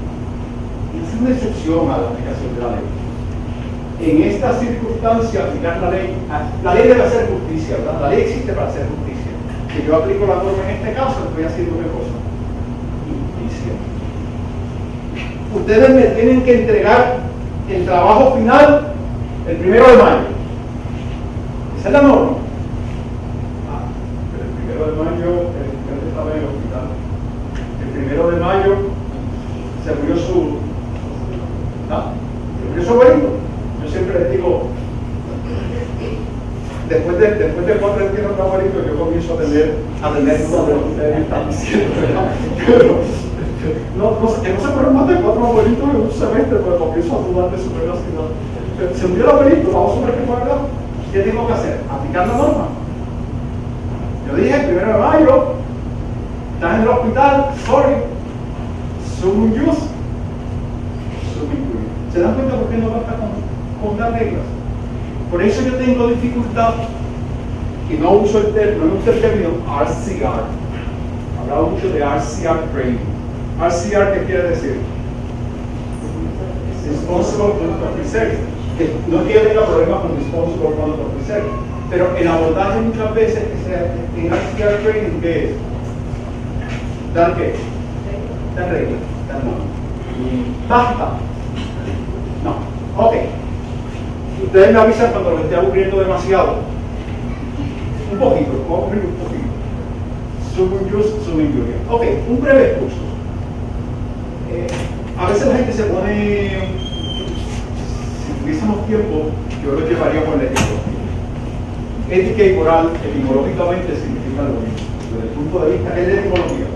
hacer una excepción a la aplicación de la ley. En esta circunstancia, aplicar la ley debe hacer justicia, ¿verdad? La ley existe para hacer justicia. Si yo aplico la norma en este caso, estoy haciendo ¿qué cosa? Justicia. Ustedes me tienen que entregar el trabajo final el 1 de mayo. Esa es la norma. Pero el 1 de mayo, el estaba en el hospital. El 1 de mayo se murió su abuelito. Yo siempre les digo, después de 4 entierros de abuelito, yo comienzo a tener dudas de lo que ustedes están diciendo, ¿verdad? Que no se fueron más de 4 abuelitos en un semestre, porque comienzo a dudar de su veracidad. Se murió el abuelito, vamos a suponer que fue verdad. ¿Qué tengo que hacer? Aplicar la norma. Yo dije, el 1 de mayo, estás en el hospital, sorry, sum jus, summa injuria. ¿Se dan cuenta por qué no basta con las reglas? Por eso yo tengo dificultad, y no uso el término RCR. Hablaba mucho de RCR training. RCR, ¿qué quiere decir? Responsible Conduct Officer. Que no es que yo tenga problemas con Responsible Conduct Officer, pero el abordaje muchas veces en RCR training, ¿qué es? ¿Dar qué? Dar reglas, dar normas. Basta. No. Ok. Ustedes me avisan cuando lo esté aburriendo demasiado. Un poquito, vamos a aburrir un poquito. Sum jus, summa injuria. Ok, un breve curso. A veces la gente se pone, si tuviésemos tiempo, yo lo llevaría por la etimología. Ética y moral, etimológicamente, significa lo mismo. Desde el punto de vista, ¿qué es la etimología?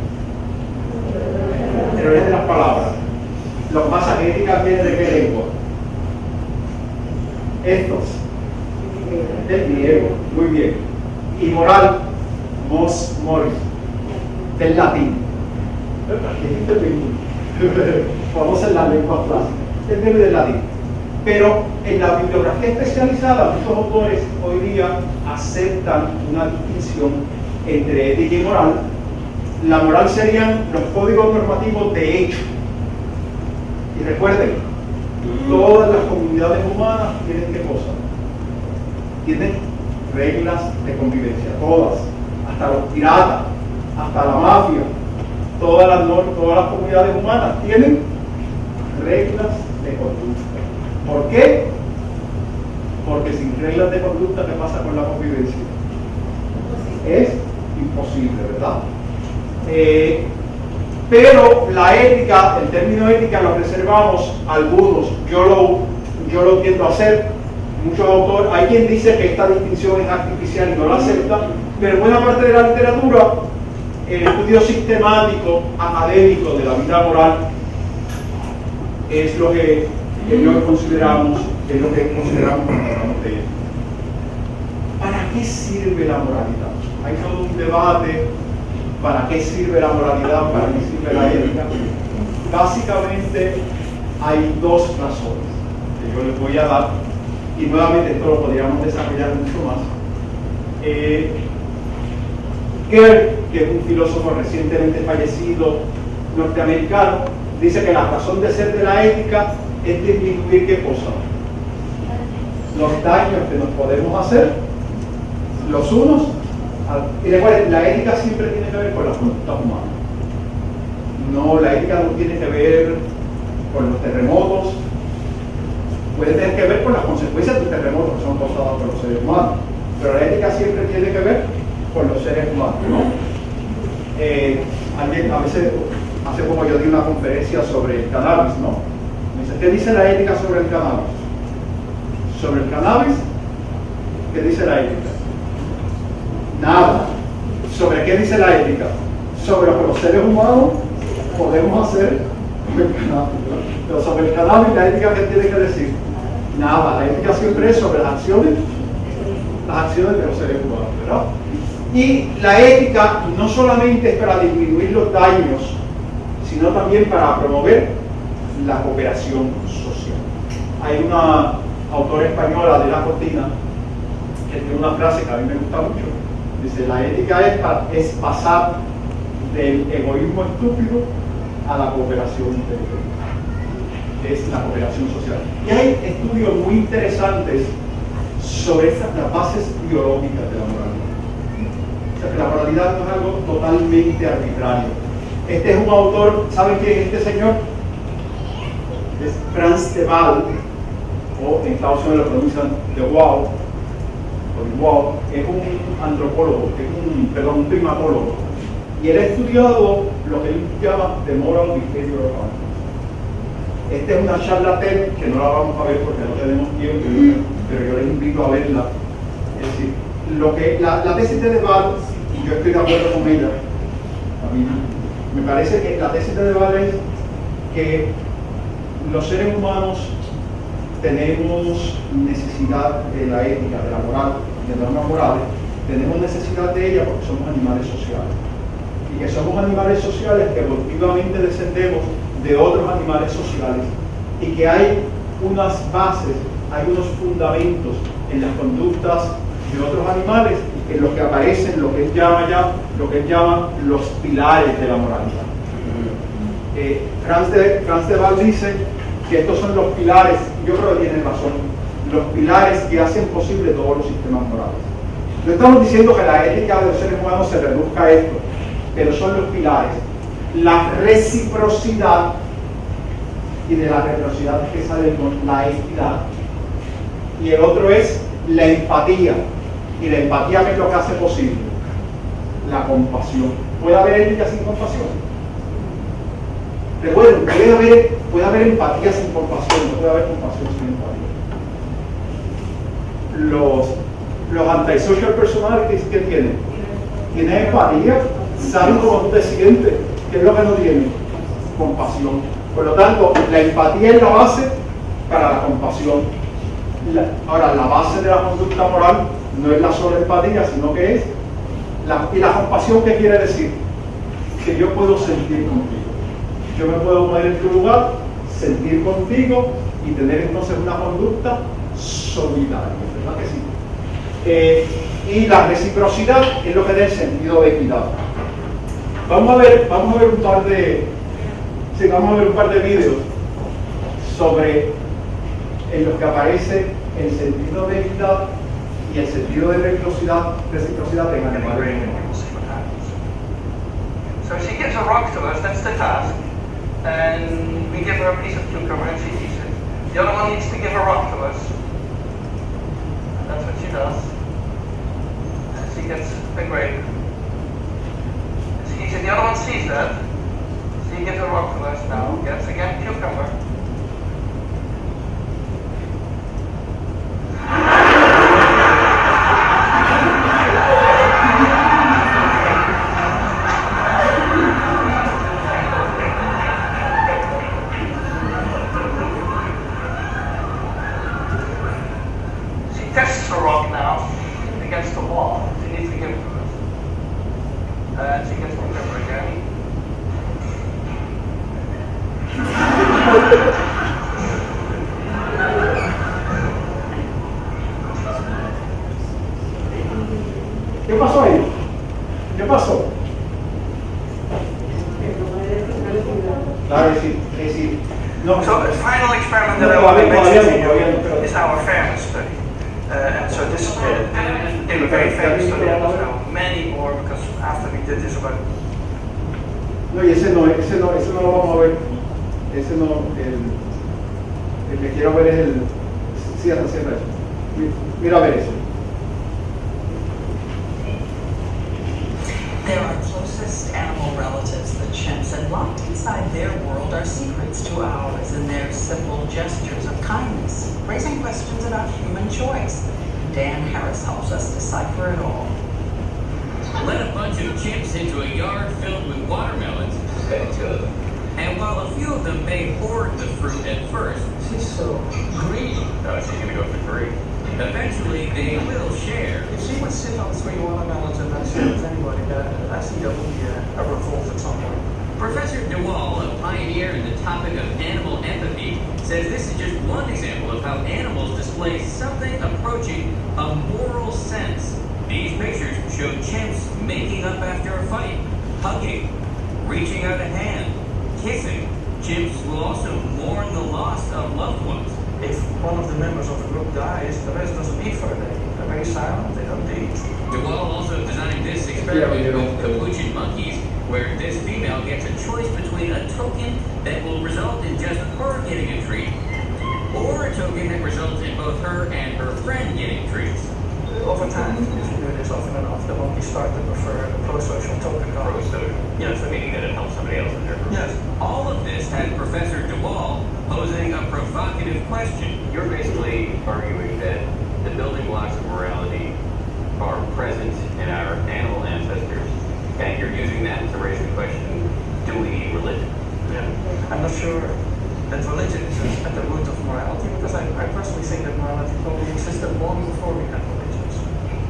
El origen de las palabras. Lo que pasa, ética viene de qué lengua. Estos, del griego, muy bien. Y moral, mos moris, del latín. Vamos en la lengua clásica, viene del latín. Pero en la bibliografía especializada, muchos autores hoy día aceptan una distinción entre ética y moral. La moral serían los códigos normativos de hecho. Y recuerden, todas las comunidades humanas tienen ¿qué cosa? Tienen reglas de convivencia, todas, hasta los piratas, hasta la mafia, todas las comunidades humanas tienen reglas de conducta. ¿Por qué? Porque sin reglas de conducta, ¿qué pasa con la convivencia? Es imposible, ¿verdad? Pero la ética, el término ética lo reservamos algunos, yo lo tiendo a hacer, muchos autores, hay quien dice que esta distinción es artificial y no la acepta, pero buena parte de la literatura, el estudio sistemático, académico de la vida moral, es lo que consideramos cuando hablamos de esto. ¿Para qué sirve la moralidad? Hay todo un debate. ¿Para qué sirve la moralidad? ¿Para qué sirve la ética? Básicamente hay dos razones que yo les voy a dar, y nuevamente esto lo podríamos desarrollar mucho más, Kerr, que es un filósofo recientemente fallecido norteamericano, dice que la razón de ser de la ética es disminuir ¿qué cosa? Los daños que nos podemos hacer los unos. Y recuerden, la ética siempre tiene que ver con las conductas humanas. No, la ética no tiene que ver con los terremotos. Puede tener que ver con las consecuencias de un terremoto que son causadas por los seres humanos. Pero la ética siempre tiene que ver con los seres humanos, ¿no? Alguien a veces, hace como yo di una conferencia sobre el cannabis, ¿no? Me dice, ¿qué dice la ética sobre el cannabis? Sobre el cannabis, ¿qué dice la ética? Nada. ¿Sobre qué dice la ética? Sobre lo que los seres humanos podemos hacer con el cannabis, ¿no? Pero sobre el cannabis, la ética, ¿qué tiene que decir? Nada. La ética siempre es sobre las acciones de los seres humanos, ¿verdad? Y la ética no solamente es para disminuir los daños, sino también para promover la cooperación social. Hay una autora española de La Cortina que tiene una frase que a mí me gusta mucho. Dice, la ética es pasar del egoísmo estúpido a la cooperación inteligente. Es la cooperación social. Y hay estudios muy interesantes sobre las bases biológicas de la moralidad. O sea, que la moralidad no es algo totalmente arbitrario. Este es un autor, ¿saben quién es este señor? Es Frans de Waal, o en Estados Unidos lo pronuncian de Waal, es un antropólogo, un primatólogo. Y él ha estudiado lo que él llama The Moral Behavior of Animals. Esta es una charla TED que no la vamos a ver porque no tenemos tiempo, pero yo les invito a verla. Es decir, lo que la tesis de Waal, y yo estoy de acuerdo con ella, a mí me parece que la tesis de Waal es que los seres humanos tenemos necesidad de la ética, de la moral, de normas morales, tenemos necesidad de ella porque somos animales sociales. Y que somos animales sociales que evolutivamente descendemos de otros animales sociales y que hay unas bases, hay unos fundamentos en las conductas de otros animales en los que aparecen lo que él llama los pilares de la moralidad. Frans de Waal dice que estos son los pilares, yo creo que tiene razón, los pilares que hacen posible todos los sistemas morales. No estamos diciendo que la ética de los seres humanos se reduzca a esto, pero son los pilares. La reciprocidad, y de la reciprocidad que sale con la equidad, y el otro es la empatía. Y la empatía, ¿qué es lo que hace posible? La compasión. ¿Puede haber ética sin compasión? Recuerden, puede haber empatía sin compasión, no puede haber compasión sin empatía. Los antisocial personalities, ¿qué tienen? Tienen empatía, saben cómo tú te sientes. ¿Qué es lo que no tienen? Compasión. Por lo tanto, la empatía es la base para la compasión. Ahora, la base de la conducta moral no es la sola empatía, sino que es y la compasión, ¿qué quiere decir? Que yo puedo sentir contigo. Yo me puedo poner en tu lugar, sentir contigo y tener entonces una conducta solidaria, ¿verdad que sí? Y la reciprocidad es lo que da el sentido de equidad. Vamos a ver un par de videos sobre en los que aparece el sentido de equidad y el sentido de reciprocidad en animales. So she gives a rock to us, that's the task, and we give her a piece of cucumber and she eats it. The other one needs to give a rock to us, and that's what she does. And she gets a grape. And she eats it. The other one sees that. She gives a rock to us now, gets again cucumber. ¿Qué pasó ahí? ¿Qué pasó? Claro, es decir, no. So the final experiment that No, I want to todavía mention no, to you todavía no. is our fairness study. And so this in a very famous study, and there's now many more because after we did this about. No, y ese no lo vamos a ver. Ese no, el que quiero ver es el. Cierra eso. Mira a ver eso. They're our closest animal relatives, the chimps, and locked inside their world are secrets to ours in their simple gestures of kindness, raising questions about human choice. Dan Harris helps us decipher it all. Let a bunch of chimps into a yard filled with watermelons. And while a few of them may hoard the fruit at first, She's so greedy. she's gonna go for free. Eventually, they will share. If she would sit on 3 watermelons and not share with anybody, I think that would be a revolt at some point. Professor DeWall, a pioneer in the topic of animal empathy, says this is just one example of how animals display something approaching a moral sense. These pictures show chimps making up after a fight, hugging, reaching out a hand, kissing. Chimps will also mourn the loss of loved ones. If one of the members of the group dies, the rest doesn't eat for a day. They're very silent, they don't eat. DeWall also designed this experiment with capuchin monkeys, where this female gets a choice between a token that will result in just her getting a treat, or a token that results in both her and her friend getting treats. Over time, if you do this often enough, the monkeys start to prefer the pro-social token card. Pro-social. Yes. Meaning that it helps somebody else in their group. Yes. All of this had Professor DeWall posing a provocative question. You're basically arguing that the building blocks of morality are present in our animal ancestors, and you're using that to raise the question, do we need religion? Yeah. I'm not sure that religion is at the root of morality, because I personally think that morality probably existed long before we had religions.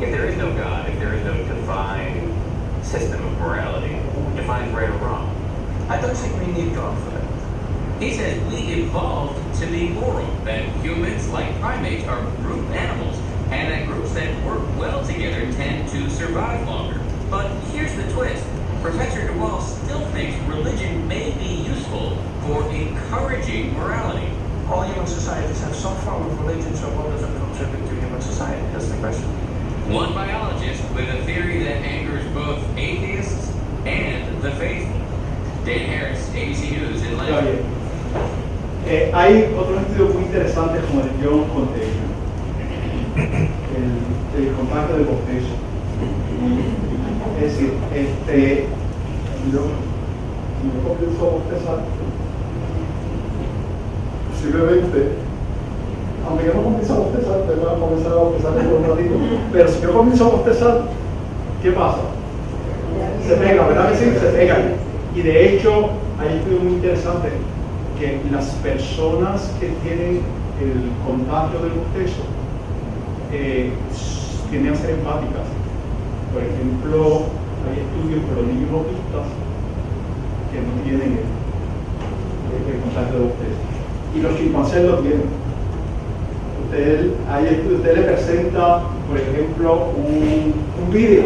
If there is no God, if there is no defined system of morality, defines right or wrong. I don't think we need God for that. He says we evolved to be moral, that humans, like primates, are group animals, and that groups that work well together tend to survive longer. But here's the twist. Professor DeWall still thinks religion may be useful for encouraging morality. All human societies have some form of religion, so what does it contribute to human society? That's the question. One biologist with a theory that angers both atheists and the faithful. Dan Harris, ABC News in Está London. bien. Hay otros estudios muy interesantes como el John Contagion, el contacto del bostezo. Es decir, yo comienzo a bostezar, posiblemente, aunque yo no comienzo a bostezar, te voy a comenzar a bostezar en un ratito, pero si yo comienzo a bostezar, ¿qué pasa? Se pega, ¿verdad que sí? Se pega. Y de hecho, hay estudios muy interesantes que las personas que tienen el contagio del bostezo tienden a ser empáticas. Por ejemplo, hay estudios con los niños autistas que no tienen el contagio del bostezo. Y los chimpancés lo tienen. Usted le presenta, por ejemplo, un vídeo.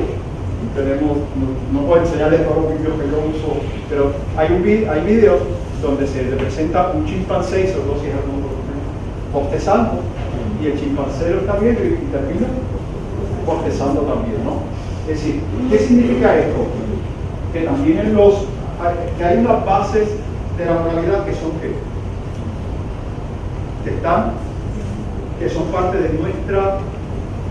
No puedo enseñarles todos los vídeos que yo uso, pero hay vídeos donde se representa un chimpancé y sus dos hijas bostezando, y el chimpancé lo está viendo y termina bostezando también, ¿no? Es decir, ¿qué significa esto? Que también que hay unas bases de la moralidad que son que son parte de nuestra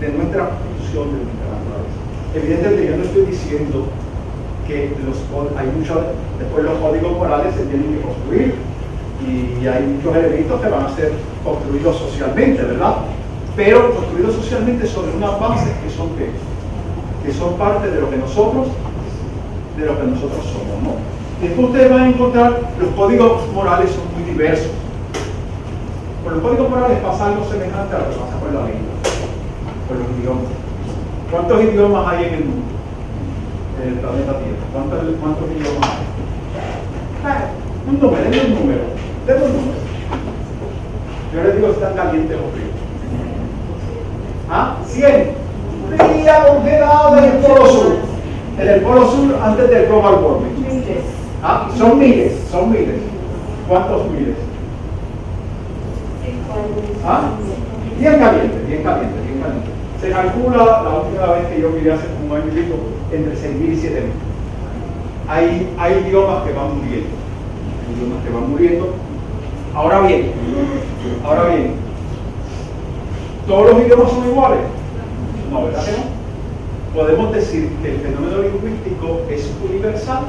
función de nuestra naturaleza. Evidentemente yo no estoy diciendo que después los códigos morales se tienen que construir y hay muchos elementos que van a ser construidos socialmente, ¿verdad? Pero construidos socialmente sobre unas bases que son parte de lo que nosotros somos, ¿no? Y después ustedes van a encontrar los códigos morales son muy diversos. Con los códigos morales pasa algo semejante a lo que pasa con la lengua, con los idiomas. ¿Cuántos idiomas hay en el mundo? En el planeta Tierra. ¿Cuántos idiomas hay? Un número, denme un número. Yo les digo si están calientes o fríos. ¿Ah? 100. todavía congelado en el polo sur. En el polo sur antes del global warming. Ah, son miles. ¿Cuántos miles? ¿Ah? Bien caliente. Se calcula, la última vez que yo miré hace como un año y pico, entre 6.000 y 7.000. Hay idiomas que van muriendo. Ahora bien, ¿todos los idiomas son iguales? No, ¿verdad que no? Podemos decir que el fenómeno lingüístico es universal,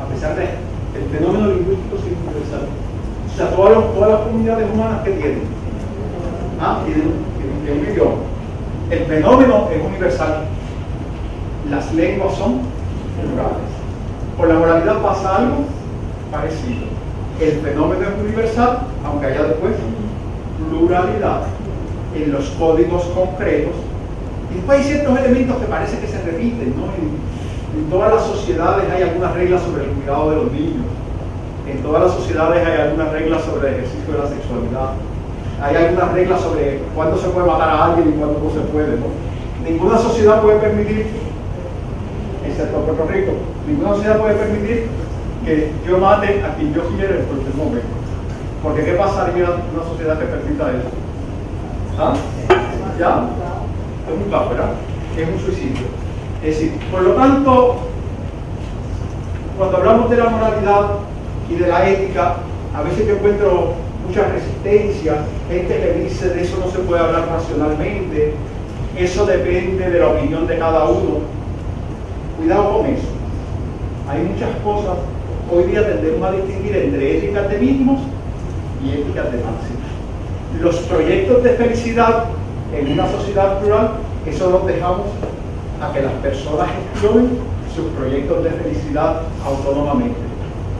a pesar de que el fenómeno lingüístico es universal. O sea, todas las comunidades humanas que tienen un idioma. El fenómeno es universal. Las lenguas son plurales. Con la moralidad pasa algo parecido. El fenómeno es universal, aunque haya después pluralidad en los códigos concretos. Y después hay ciertos elementos que parece que se repiten, ¿no? En todas las sociedades hay algunas reglas sobre el cuidado de los niños. En todas las sociedades hay algunas reglas sobre el ejercicio de la sexualidad. Hay algunas reglas sobre cuándo se puede matar a alguien y cuándo no se puede, ¿no? Ninguna sociedad puede permitir, excepto Puerto Rico, ninguna sociedad puede permitir que yo mate a quien yo quiera en cualquier momento. Porque ¿qué pasaría en una sociedad que permita eso? ¿Ah? ¿Ya? Es un caso, ¿verdad? Es un suicidio. Es decir, por lo tanto, cuando hablamos de la moralidad y de la ética, a veces yo encuentro mucha resistencia, gente que dice de eso no se puede hablar racionalmente, eso depende de la opinión de cada uno. Cuidado con eso. Hay muchas cosas, hoy día tendemos a distinguir entre éticas de mínimos y éticas de máximos. Los proyectos de felicidad en una sociedad plural, eso los dejamos a que las personas gestionen sus proyectos de felicidad autónomamente.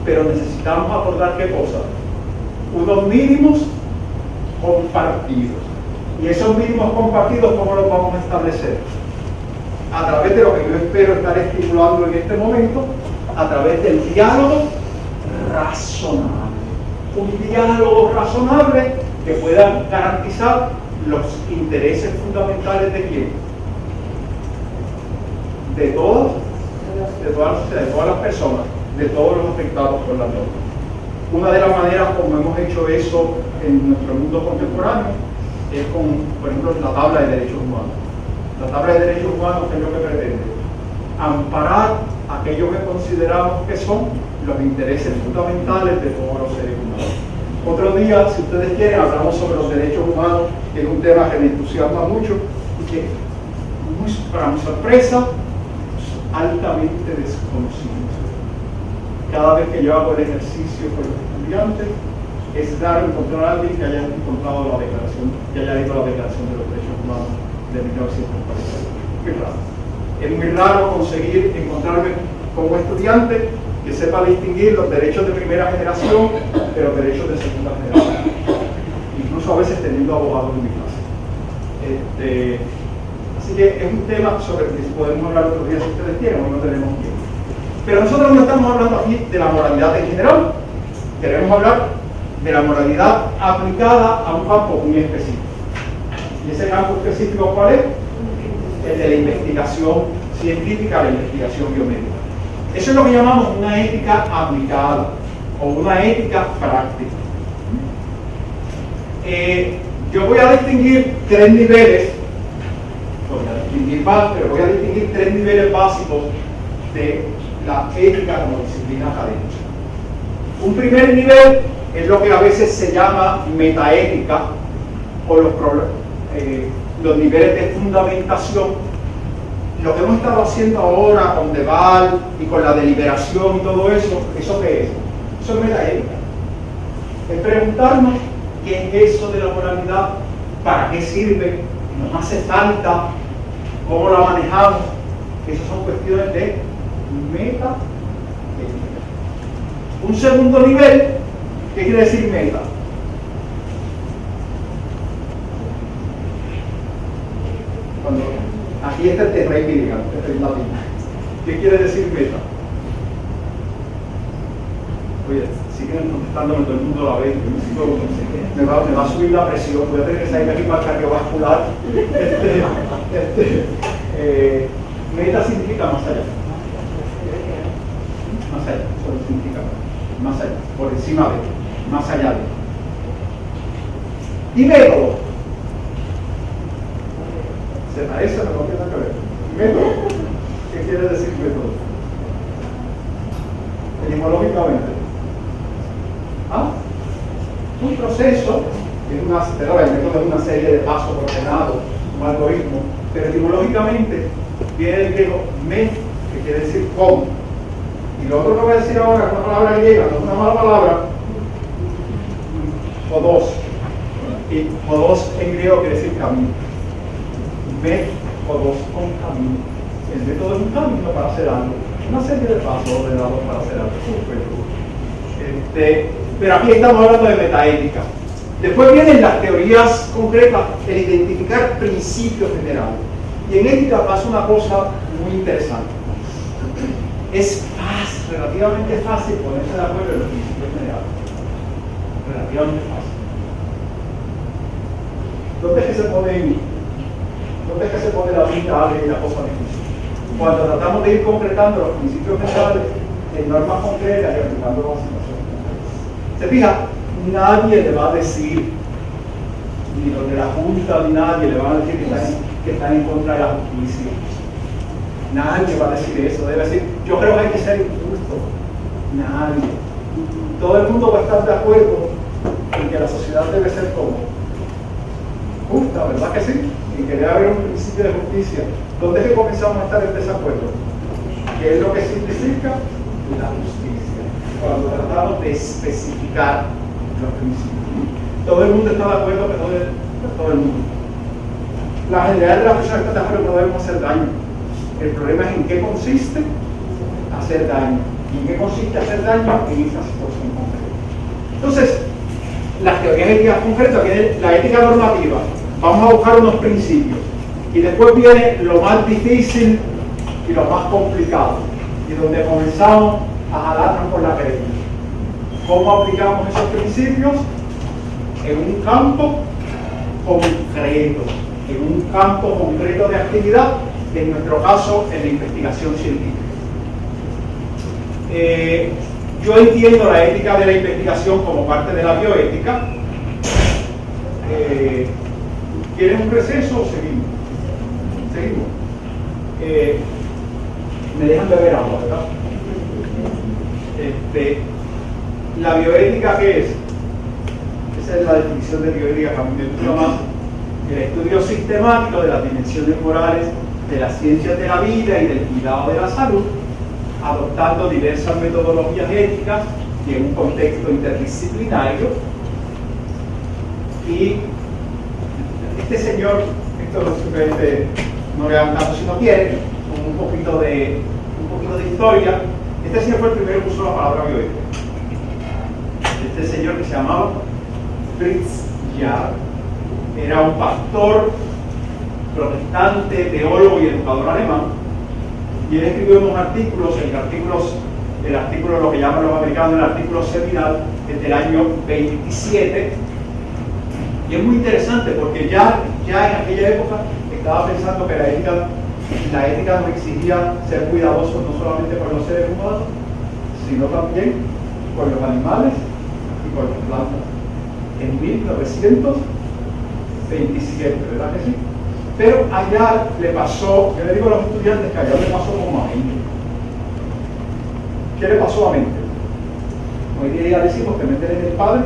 Pero necesitamos acordar qué cosa, unos mínimos compartidos. Y esos mínimos compartidos, ¿cómo los vamos a establecer? A través de lo que yo espero estar estimulando en este momento, a través del diálogo razonable. Un diálogo razonable que pueda garantizar los intereses fundamentales de quién? De todas la sociedad, de todas las personas, de todos los afectados por la norma. Una de las maneras como hemos hecho eso en nuestro mundo contemporáneo es con, por ejemplo, la tabla de derechos humanos. La tabla de derechos humanos, ¿qué es lo que pretende? Amparar aquello que consideramos que son los intereses fundamentales de todos los seres humanos. Otro día, si ustedes quieren, hablamos sobre los derechos humanos, que es un tema que me entusiasma mucho y que, para mi sorpresa, es altamente desconocido. Cada vez que yo hago el ejercicio con los estudiantes, es raro encontrar a alguien que haya encontrado la declaración, que haya leído la Declaración de los Derechos Humanos de 1940. Muy raro. Es muy raro conseguir encontrarme con un estudiante que sepa distinguir los derechos de primera generación de los derechos de segunda generación. Incluso a veces teniendo abogados en mi clase. Así que es un tema sobre el que podemos hablar otros días si ustedes quieren, hoy no tenemos tiempo. Pero nosotros no estamos hablando aquí de la moralidad en general, queremos hablar de la moralidad aplicada a un campo muy específico. ¿Y ese campo específico cuál es? El de la investigación científica, la investigación biomédica. Eso es lo que llamamos una ética aplicada o una ética práctica. Yo voy a distinguir tres niveles, voy a distinguir más, pero voy a distinguir tres niveles básicos de la ética como disciplina académica. Un primer nivel es lo que a veces se llama metaética o los niveles de fundamentación. Lo que hemos estado haciendo ahora con Deval y con la deliberación y todo eso, ¿eso qué es? Eso es metaética. Es preguntarnos qué es eso de la moralidad, para qué sirve, nos hace falta, cómo la manejamos. Esas son cuestiones de metaética. Un segundo nivel, ¿qué quiere decir meta? Cuando aquí está el de Rey Gilligan, este es latín. ¿Qué quiere decir meta? Oye, siguen contestándome, todo el mundo la ve, me va a subir la presión, voy a tener que salir aquí para el cardiovascular. Meta significa más allá. Más allá, solo significa más allá, por encima de, más allá de. Y método. Se parece, pero no tiene nada que ver. Método. ¿Qué quiere decir método? Etimológicamente. Un proceso, el método es una serie de pasos ordenados, un algoritmo, pero etimológicamente viene del griego me, que quiere decir cómo. Y lo otro que voy a decir ahora es una palabra griega, no es una mala palabra, hodos. Y hodos en griego quiere decir camino. Me, hodos, con camino. El método es un camino para hacer algo, una serie de pasos ordenados para hacer algo. Pero aquí estamos hablando de metaética. Después vienen las teorías concretas, el identificar principios generales. Y en ética pasa una cosa muy interesante. Es relativamente fácil ponerse de acuerdo en los principios generales. Relativamente fácil. ¿Dónde es que se pone la pinta y la cosa difícil? Cuando tratamos de ir concretando los principios generales en normas concretas y aplicando las situaciones. ¿Se fija? Nadie le va a decir, ni los de la Junta, ni nadie le van a decir que están en contra de la justicia. Nadie va a decir eso. Debe decir, yo creo que hay que ser injusto. Nadie. Todo el mundo va a estar de acuerdo en que la sociedad debe ser como justa, ¿verdad que sí? Y que debe haber un principio de justicia. ¿Dónde es que comenzamos a estar en desacuerdo? ¿Qué es lo que significa la justicia? Cuando tratamos de especificar los principios. Todo el mundo está de acuerdo, pero todo el mundo. La generalidad de las personas está de acuerdo que no debemos hacer daño. El problema es en qué consiste hacer daño. ¿Y en qué consiste hacer daño en esa situación concreta? Entonces, las teorías éticas concretas, viene la ética normativa. Vamos a buscar unos principios. Y después viene lo más difícil y lo más complicado. Y donde comenzamos a jalarnos por la perilla. ¿Cómo aplicamos esos principios? En un campo concreto. En un campo concreto de actividad, en nuestro caso, en la investigación científica. Yo entiendo la ética de la investigación como parte de la bioética. ¿Quieren un receso o seguimos? Seguimos. Me dejan beber agua, ¿verdad? La bioética, ¿qué es? Esa es la definición de bioética que a mí me gusta más. El estudio sistemático de las dimensiones morales de las ciencias de la vida y del cuidado de la salud, adoptando diversas metodologías éticas y en un contexto interdisciplinario. Y este señor, esto simplemente no le dan tanto si no quiere, un poquito de historia. Este señor fue el primero que usó la palabra bioética. Este señor, que se llamaba Fritz Jahr, era un pastor protestante, teólogo y educador alemán, y él escribió unos artículos, el artículo, lo que llaman los americanos el artículo seminal, es del año 27, y es muy interesante porque ya en aquella época estaba pensando que la ética nos exigía ser cuidadosos no solamente con los seres humanos, sino también con los animales y con las plantas. En 1927, ¿verdad que sí? Pero allá le pasó, yo le digo a los estudiantes que allá le pasó como a Mendel. ¿Qué le pasó a Mendel? Hoy día decimos que Mendel es el padre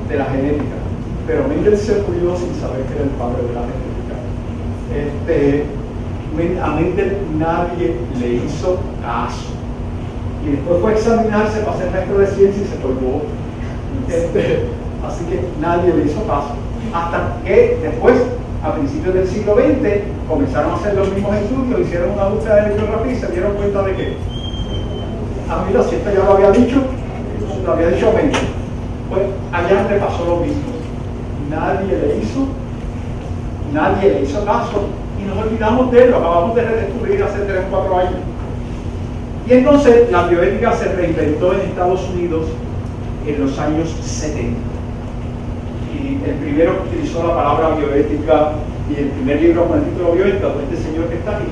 de la genética, pero Mendel se murió sin saber que era el padre de la genética. A Mendel nadie le hizo caso. Y después fue a examinarse para ser maestro de ciencia y se colgó. Así que nadie le hizo caso. Hasta que después, a principios del siglo XX, comenzaron a hacer los mismos estudios, hicieron una búsqueda de bibliografía y se dieron cuenta de que, mira, si esto ya lo había dicho Mendel. Pues allá le pasó lo mismo. Nadie le hizo caso y nos olvidamos de él, lo acabamos de redescubrir hace 3 o 4 años. Y entonces la bioética se reinventó en Estados Unidos en los años 70. Y el primero que utilizó la palabra bioética Y el primer libro con el título Bioética fue este señor que está aquí,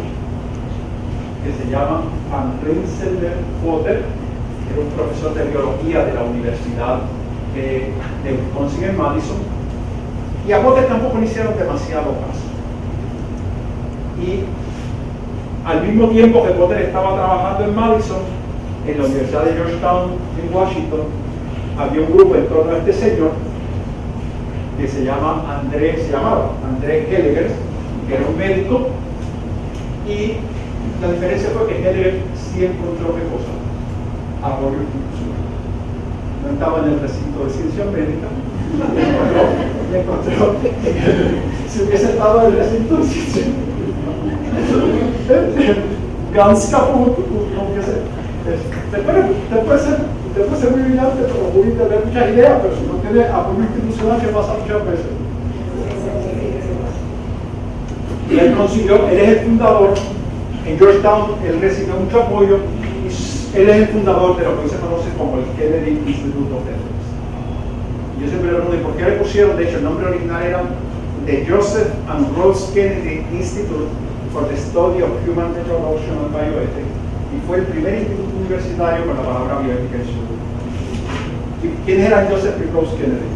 que se llama Van Rensselaer Potter, que era un profesor de biología de la Universidad de Wisconsin en Madison. Y a Potter tampoco le hicieron demasiado caso. Y al mismo tiempo que Potter estaba trabajando en Madison, en la Universidad de Georgetown en Washington, había un grupo en torno a este señor que se llamaba André Hellinger, que era un médico, y la diferencia fue que Hellinger sí encontró qué cosa, apoyo institucional. No estaba en el recinto de ciencia médica, encontró si hubiese estado en el recinto de ciencia ganz caput, no hubiese. Después ser muy brillante, pero muy tener muchas ideas, pero si no tiene apoyo institucional, que pasa muchas veces. Y él es el fundador, en Georgetown, él recibió mucho apoyo, y él es el fundador de lo que hoy se conoce como el Kennedy Institute of Ethics. Y yo siempre le pregunto, ¿por qué le pusieron? De hecho, el nombre original era The Joseph and Rose Kennedy Institute for the Study of Human Reproduction and Bioethics. Y fue el primer instituto universitario con la palabra bioética en su nombre. ¿Quiénes eran Joseph y Rose Kennedy?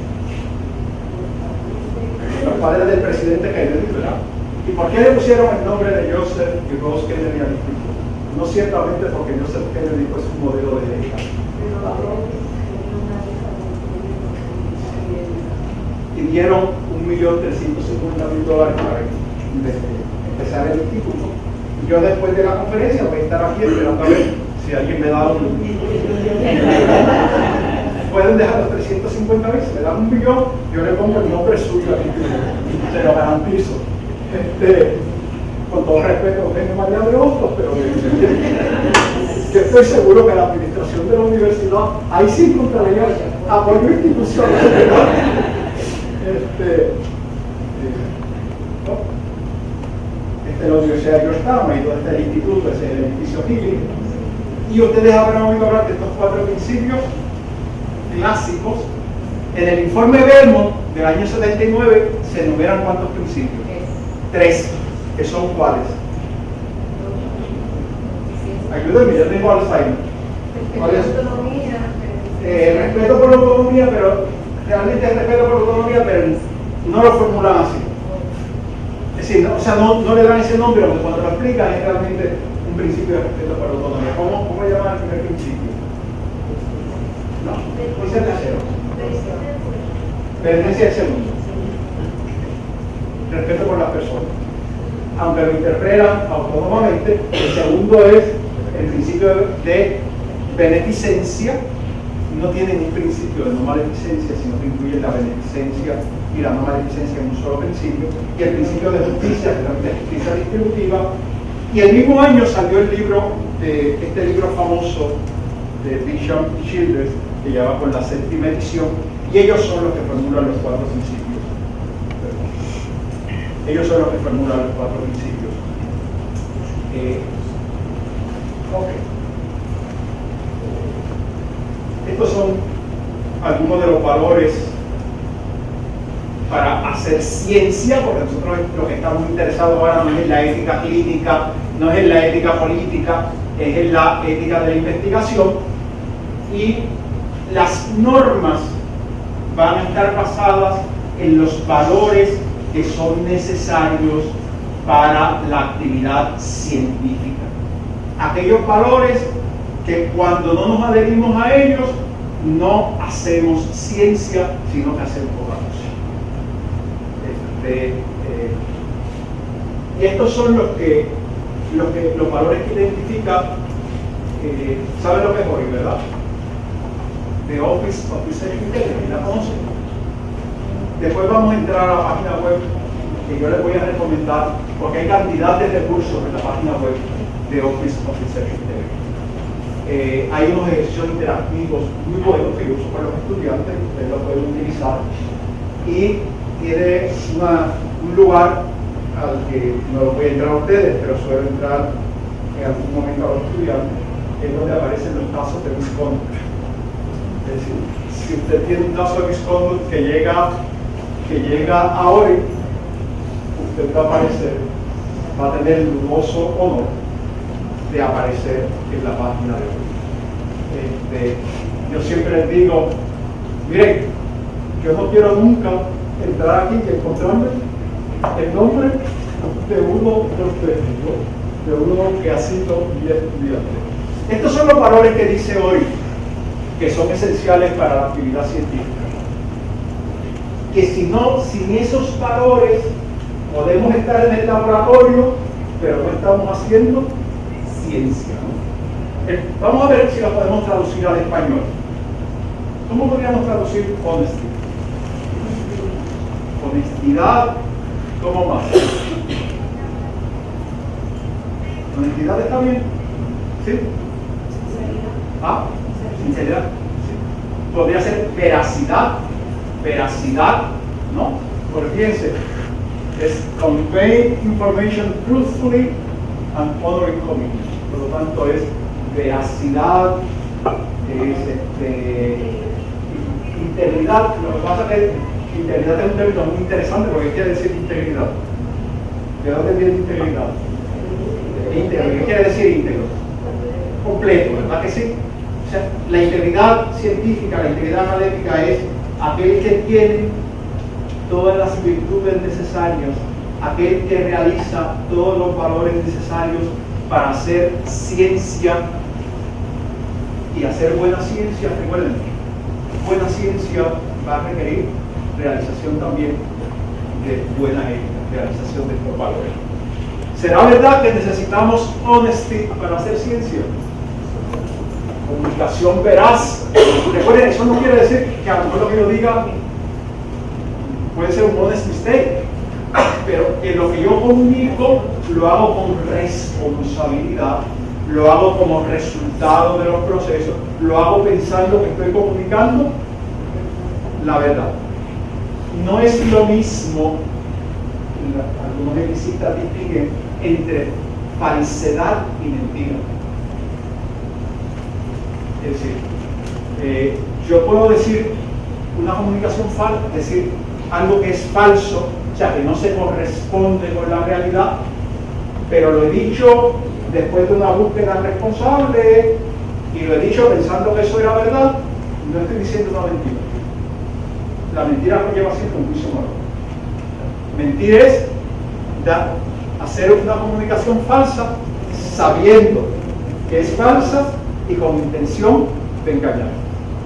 Los padres del presidente Kennedy, ¿verdad? ¿Y por qué le pusieron el nombre de Joseph y Rose Kennedy al instituto? No ciertamente porque Joseph Kennedy fue su modelo de ética. Y dieron $1.350.000 para empezar el instituto. Yo después de la conferencia voy a estar aquí esperando a ver si alguien me da pueden dejar los 350.000, si me dan $1 millón, yo le pongo el nombre suyo aquí, se lo garantizo. Con todo respeto a Eugenio María de Hostos, pero yo estoy seguro que la administración de la universidad ahí sí encontraría apoyo institucional. La Universidad de Georgetown, ahí donde está el instituto, es el edificio Healy, y ustedes habrán oído hablar de estos 4 principios clásicos. En el informe Belmont del año 79 se enumeran ¿cuántos principios? 3, que son ¿cuáles? Ayúdenme, yo tengo Alzheimer. ¿Cuál es? Respeto por la autonomía, pero realmente es respeto por la autonomía, pero no lo formulan así. Es decir, no le dan ese nombre, porque cuando lo explican es realmente un principio de respeto por la autonomía. ¿Cómo llaman el primer principio? No, dice el tercero. Pertenencia al segundo. Respeto por las personas. Aunque lo interpretan autónomamente, el segundo es el principio de beneficencia. No tiene un principio de no maleficencia, sino que incluye la beneficencia y la no maleficencia en un solo principio, y el principio de justicia, que también es justicia distributiva. Y el mismo año salió el libro, este libro famoso de Bishop y Childress, que ya va con la 7ª edición, y ellos son los que formulan los 4 principios. Ellos son los que formulan los 4 principios. Estos son algunos de los valores para hacer ciencia, porque nosotros lo que estamos interesados ahora no es en la ética clínica, no es en la ética política, es en la ética de la investigación, y las normas van a estar basadas en los valores que son necesarios para la actividad científica. Aquellos valores que cuando no nos adherimos a ellos, no hacemos ciencia, sino que hacemos otra cosa. Y estos son los valores que identifica, ¿saben lo que es hoy, verdad? The Office of Research Integrity, ¿la conocen? Después vamos a entrar a la página web que yo les voy a recomendar, porque hay cantidad de recursos en la página web de Office of Research Integrity. Hay unos ejercicios interactivos muy buenos que yo uso para los estudiantes, ustedes lo pueden utilizar, y tiene un lugar al que no lo pueden entrar a ustedes, pero suele entrar en algún momento a los estudiantes, es donde aparecen los casos de misconduct. Es decir, si usted tiene un caso de misconduct que llega a hoy, usted va a aparecer, va a tener el dudoso honor de aparecer en la página de hoy. Yo siempre les digo, miren, yo no quiero nunca entrar aquí y encontrarme el nombre de uno de ustedes, ¿no? De uno que ha sido mi estudiante. Estos son los valores que dice hoy que son esenciales para la actividad científica. Que sin esos valores podemos estar en el laboratorio, pero no estamos haciendo ciencia, ¿no? Vamos a ver si lo podemos traducir al español. ¿Cómo podríamos traducir honesty? Honestidad, ¿cómo más? ¿Honestidad está bien? ¿Sí? ¿Ah? Sinceridad. ¿Sí? Podría ser veracidad. Veracidad, ¿no? Porque fíjense, es convey information truthfully and honoring commitment. Por lo tanto, es veracidad, es integridad. Lo que pasa es que integridad es un término muy interesante porque quiere decir integridad. ¿De dónde viene integridad? Íntegro. ¿Qué quiere decir íntegro? Completo, ¿verdad que sí? O sea, la integridad científica, la integridad académica es aquel que tiene todas las virtudes necesarias, aquel que realiza todos los valores necesarios para hacer ciencia. Y hacer buena ciencia, recuerden, buena ciencia va a requerir realización también de buena ética, realización de estos valores. ¿Será verdad que necesitamos honesty para hacer ciencia? Comunicación veraz. Recuerden, eso no quiere decir que a lo mejor lo que yo diga puede ser un honest mistake, pero que lo que yo comunico lo hago con responsabilidad, lo hago como resultado de los procesos, lo hago pensando que estoy comunicando la verdad. No es lo mismo, algunos economistas distinguen entre falsedad y mentira. Es decir, yo puedo decir una comunicación falsa, es decir, algo que es falso, o sea, que no se corresponde con la realidad, pero lo he dicho después de una búsqueda responsable y lo he dicho pensando que eso era verdad. No estoy diciendo una mentira. La mentira conlleva siempre un juicio moral. Mentir es hacer una comunicación falsa sabiendo que es falsa y con intención de engañar.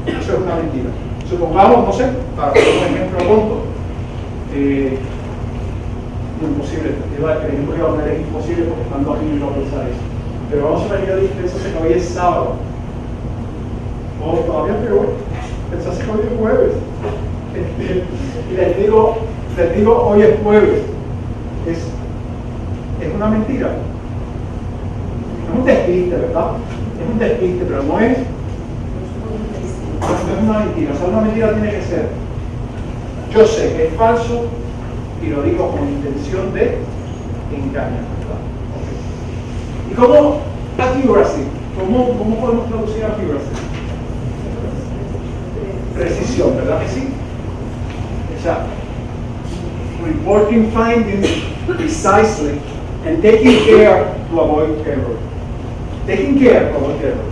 Eso es una mentira. Supongamos, no sé, para poner un ejemplo tonto, imposible, el ejemplo que iba a poner es imposible porque estando aquí no pensar eso. Pero vamos a ver que pensase que hoy es sábado. O todavía peor, pensase que hoy es jueves. Y les digo hoy es jueves. Es una mentira. Es un despiste, ¿verdad? Es un despiste, pero no es una mentira. O sea, una mentira tiene que ser: yo sé que es falso y lo digo con intención de engañar, ¿verdad? Okay. ¿Y cómo accuracy? ¿Cómo podemos traducir accuracy? Precisión, ¿verdad que sí? O sea, reporting findings precisely and taking care to avoid error. Taking care to avoid error.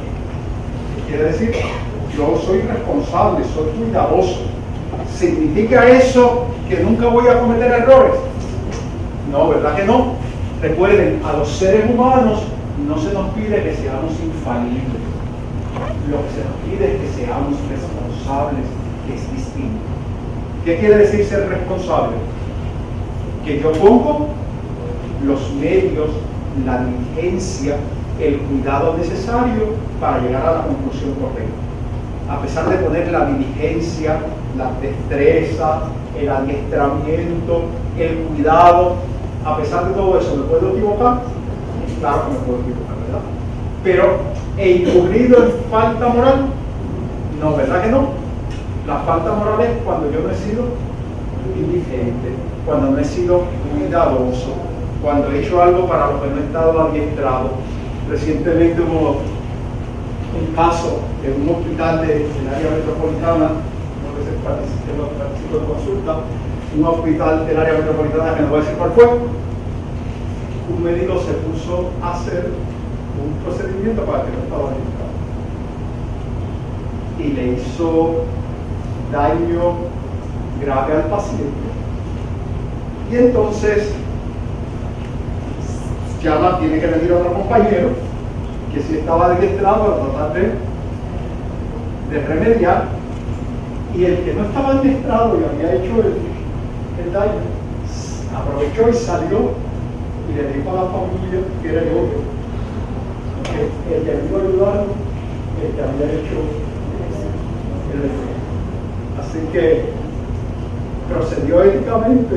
¿Qué quiere decir? Yo soy responsable, soy cuidadoso. ¿Significa eso que nunca voy a cometer errores? No, ¿verdad que no? Recuerden, a los seres humanos no se nos pide que seamos infalibles. Lo que se nos pide es que seamos responsables, que es distinto. ¿Qué quiere decir ser responsable? Que yo pongo los medios, la diligencia, el cuidado necesario para llegar a la conclusión correcta. A pesar de poner la diligencia, la destreza, el adiestramiento, el cuidado, a pesar de todo eso, ¿me puedo equivocar? Claro que me puedo equivocar, ¿verdad? Pero, ¿he incurrido en falta moral? No, ¿verdad que no? La falta moral es cuando yo no he sido diligente, cuando no he sido cuidadoso, cuando he hecho algo para lo que no he estado adiestrado. Recientemente hubo un caso en un hospital del área metropolitana, no sé si participó en consulta, un hospital del área metropolitana, que no voy a decir cuál fue, un médico se puso a hacer un procedimiento para que no estaba registrado y le hizo daño grave al paciente. Y entonces llama, tiene que venir a otro compañero que si estaba adiestrado a tratar de remediar, y el que no estaba adiestrado y había hecho el daño aprovechó y salió y le dijo a la familia que era el otro, que el que había ayudado, el que había hecho el daño. Así que procedió éticamente.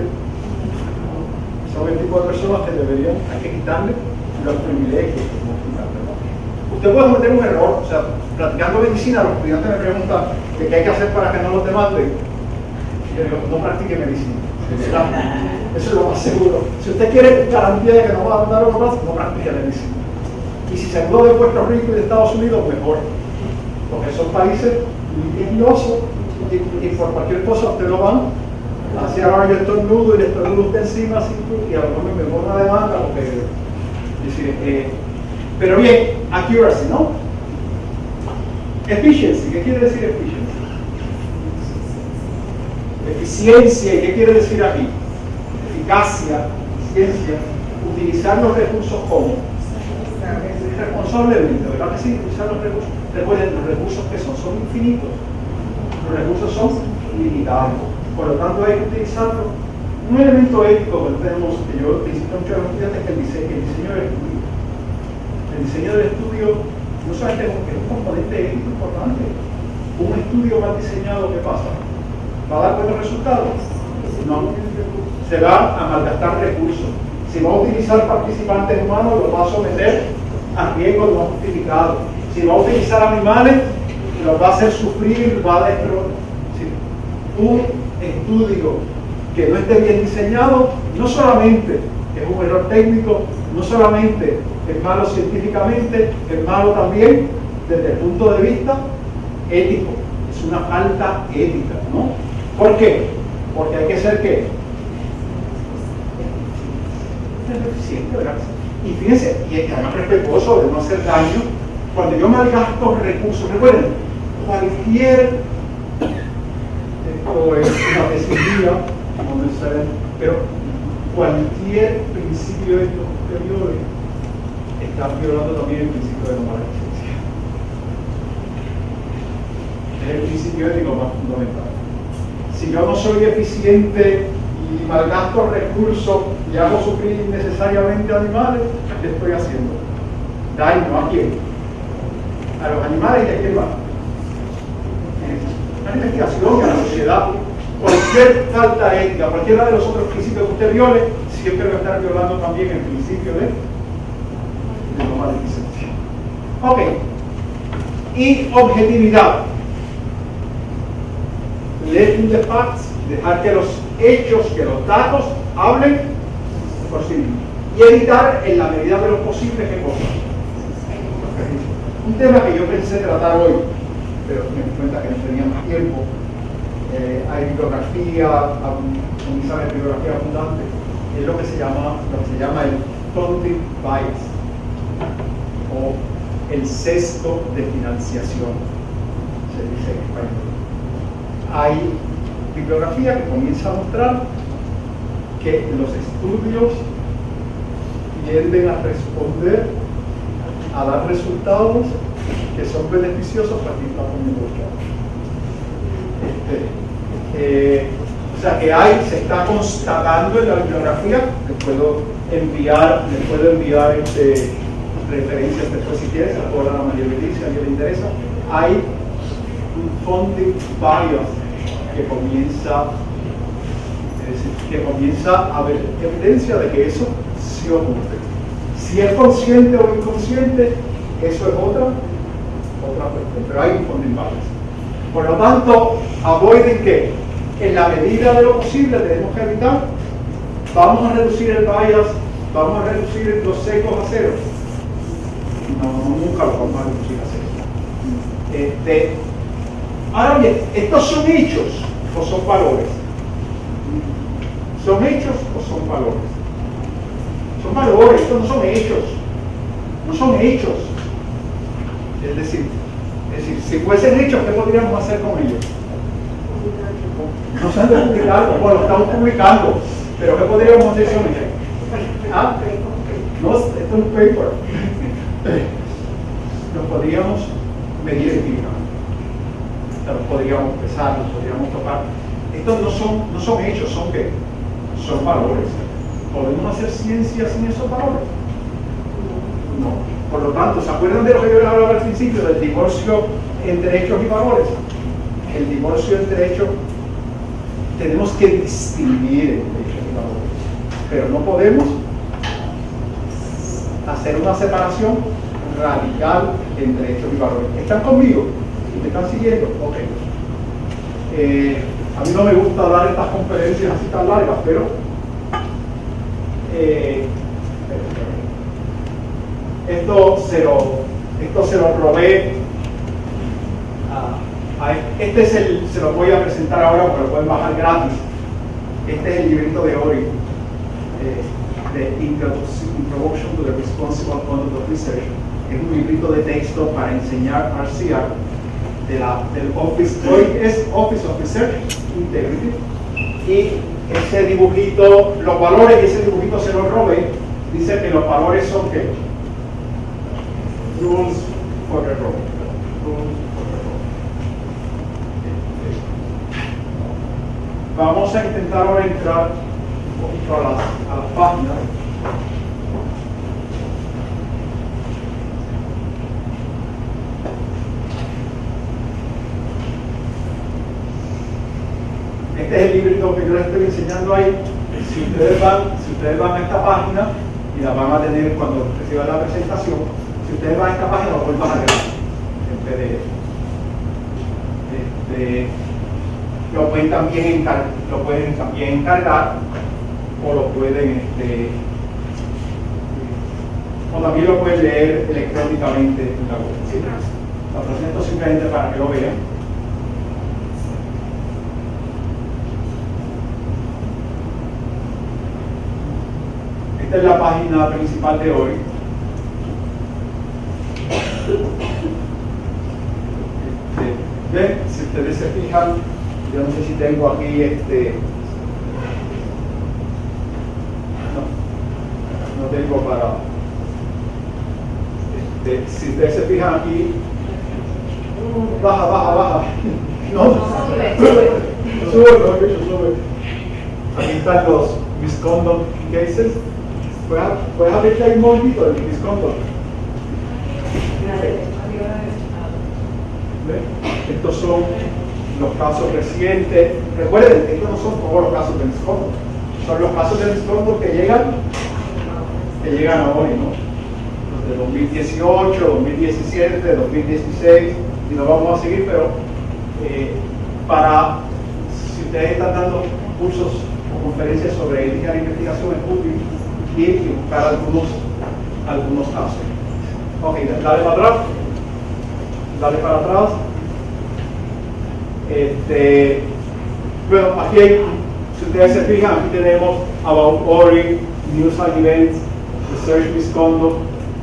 Son 24 personas que deberían, hay que quitarle los privilegios. Usted puede cometer un error, o sea, practicando medicina, los estudiantes me preguntan que qué hay que hacer para que no los demanden. Y yo digo, no practique medicina. Eso es lo más seguro. Si usted quiere garantía de que no va a dar los brazos, no practique medicina. Y si se mudó de Puerto Rico y de Estados Unidos, mejor. Porque son países litigiosos y por cualquier cosa usted lo van a hacer. Ahora yo estornudo y le estornudo usted encima así, y a lo mejor me pongo una demanda porque pero bien, accuracy, ¿no? Efficiency, ¿qué quiere decir efficiency? Eficiencia, ¿y qué quiere decir aquí? Eficacia, eficiencia, utilizar los recursos como responsablemente, ¿verdad que sí? Utilizar los recursos. Recuerden, los recursos que son infinitos, los recursos son limitados, por lo tanto hay que utilizarlos. Un elemento ético que tenemos, que yo insisto mucho a los estudiantes, es el diseño del estudio. El diseño del estudio no solamente es un componente ético importante. Un estudio mal diseñado, ¿qué pasa? ¿Va a dar buenos resultados? No. Se va a malgastar recursos. Si va a utilizar participantes humanos, los va a someter a riesgos no justificados. Si va a utilizar animales, los va a hacer sufrir, va a destruir. Un estudio que no esté bien diseñado, no solamente es un error técnico, no solamente es malo científicamente, es malo también desde el punto de vista ético. Es una falta ética, ¿no? ¿Por qué? Porque hay que ser ¿qué? Eficiente, ¿verdad? Y fíjense, y además respetuoso de no hacer daño. Cuando yo malgasto recursos, recuerden, cualquier, esto es una decidida, no necesariamente, pero cualquier principio de estos superiores está violando también el principio de no maleficencia. Es el principio ético más fundamental. Si yo no soy eficiente y malgasto recursos y hago sufrir innecesariamente animales, ¿qué estoy haciendo? Daño ¿a quién? A los animales y a quién va. A la investigación y a la sociedad. Cualquier falta ética, cualquiera de los otros principios que usted viole, siempre va a estar violando también el principio de no maleficencia. Ok. Y objetividad. Letting the facts, dejar que los hechos, que los datos hablen por sí mismos. Y evitar en la medida de lo posible qué cosa. Un tema que yo pensé tratar hoy, pero me di cuenta que no tenía más tiempo. Hay bibliografía, un examen de bibliografía abundante, es lo que se llama el funding bias o el sesgo de financiación, se dice en español. Hay bibliografía que comienza a mostrar que los estudios tienden a responder, a dar resultados que son beneficiosos para quien está poniendo el o sea que se está constatando en la bibliografía, les puedo enviar referencias después si quieres, a toda la mayoría si a alguien le interesa. Hay un funding bias que comienza a haber evidencia de que eso sí ocurre. Si es consciente o inconsciente, eso es otra cuestión, pero hay un funding bias. Por lo tanto, avoiden que en la medida de lo posible tenemos que evitar, vamos a reducir el bias, vamos a reducir los sesgos a cero. No, nunca lo vamos a reducir a cero. Ahora bien, ¿estos son hechos o son valores? ¿Son hechos o son valores? Son valores, estos no son hechos. No son hechos. Es decir, si fuesen hechos, ¿qué podríamos hacer con ellos? No se han de publicar, bueno, estamos publicando, pero ¿qué podríamos hacer con ellos? ¿Ah? No, esto es un paper. Los podríamos medir empíricamente. Los podríamos pesar, los podríamos tocar. Estos no son hechos, ¿son qué? Son valores. ¿Podemos hacer ciencia sin esos valores? No. Por lo tanto, ¿se acuerdan de lo que yo les hablaba al principio del divorcio entre hechos y valores? El divorcio entre hechos, tenemos que distinguir entre hechos y valores, pero no podemos hacer una separación radical entre hechos y valores. ¿Están conmigo? ¿Me están siguiendo? Ok. A mí no me gusta dar estas conferencias así tan largas, pero esto se lo probé se lo voy a presentar ahora porque lo pueden bajar gratis. Este es el librito de Ori, de Introduction to the Responsible Conduct of Research. Es un librito de texto para enseñar RCR del Office. Hoy es Office of Research Integrity. Y ese dibujito, los valores, y ese dibujito se lo robé. Dice que los valores son ¿qué? Rules for the road. Vamos a intentar ahora entrar un poquito a las páginas. Este es el librito que yo les estoy enseñando ahí. Si ustedes van a esta página, y la van a tener cuando reciban la presentación, si ustedes van a esta página, lo vuelvan a leer en PDF. Lo pueden también encargar o lo pueden o también lo pueden leer electrónicamente en la web. ¿Sí? Lo presento simplemente para que lo vean. Esta es la página principal de hoy. ¿Ven? Si ustedes se fijan, yo no sé si tengo aquí no tengo para si ustedes se fijan aquí, baja no sube. Aquí están los misconduct cases. ¿Puedes abrirte ahí un momentito el misconduct? Estos son los casos recientes. Recuerden, estos no son todos los casos de misconduct. Son los casos de misconduct que llegan a hoy, ¿no? Los de 2018, 2017, 2016, y no vamos a seguir, pero si ustedes están dando cursos o conferencias sobre ética de investigación, es útil ir y buscar algunos casos. Ok, dale para atrás. Bueno, aquí hay, si ustedes se fijan, aquí tenemos About Ori, News and Events, Research Misconduct,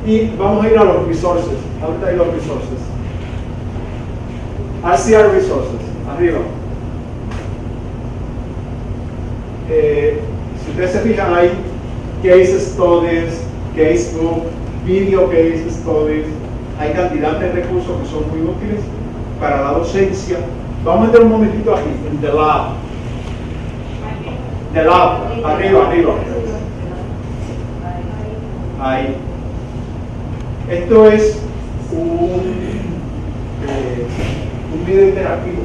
y vamos a ir a los resources. Ahorita hay los resources. RCR Resources, arriba. Si ustedes se fijan, hay case studies, casebook, video case studies, hay cantidad de recursos que son muy útiles para la docencia. Vamos a meter un momentito aquí, en The Lab. The Lab, arriba. Ahí. Esto es un video interactivo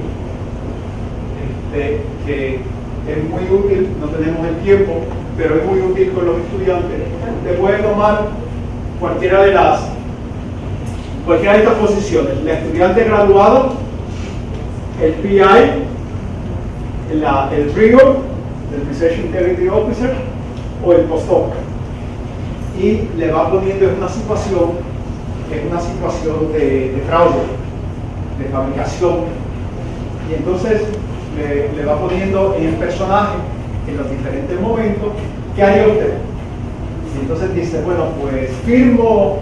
que es muy útil, no tenemos el tiempo, pero es muy útil con los estudiantes. Usted puede tomar cualquiera de estas posiciones: el estudiante graduado, el PI, el rigor, el Research Integrity Officer, o el postdoc, y le va poniendo en una situación de fraude, de fabricación, y entonces le va poniendo en el personaje en los diferentes momentos, ¿qué haría usted? Y entonces dice, bueno, pues firmo,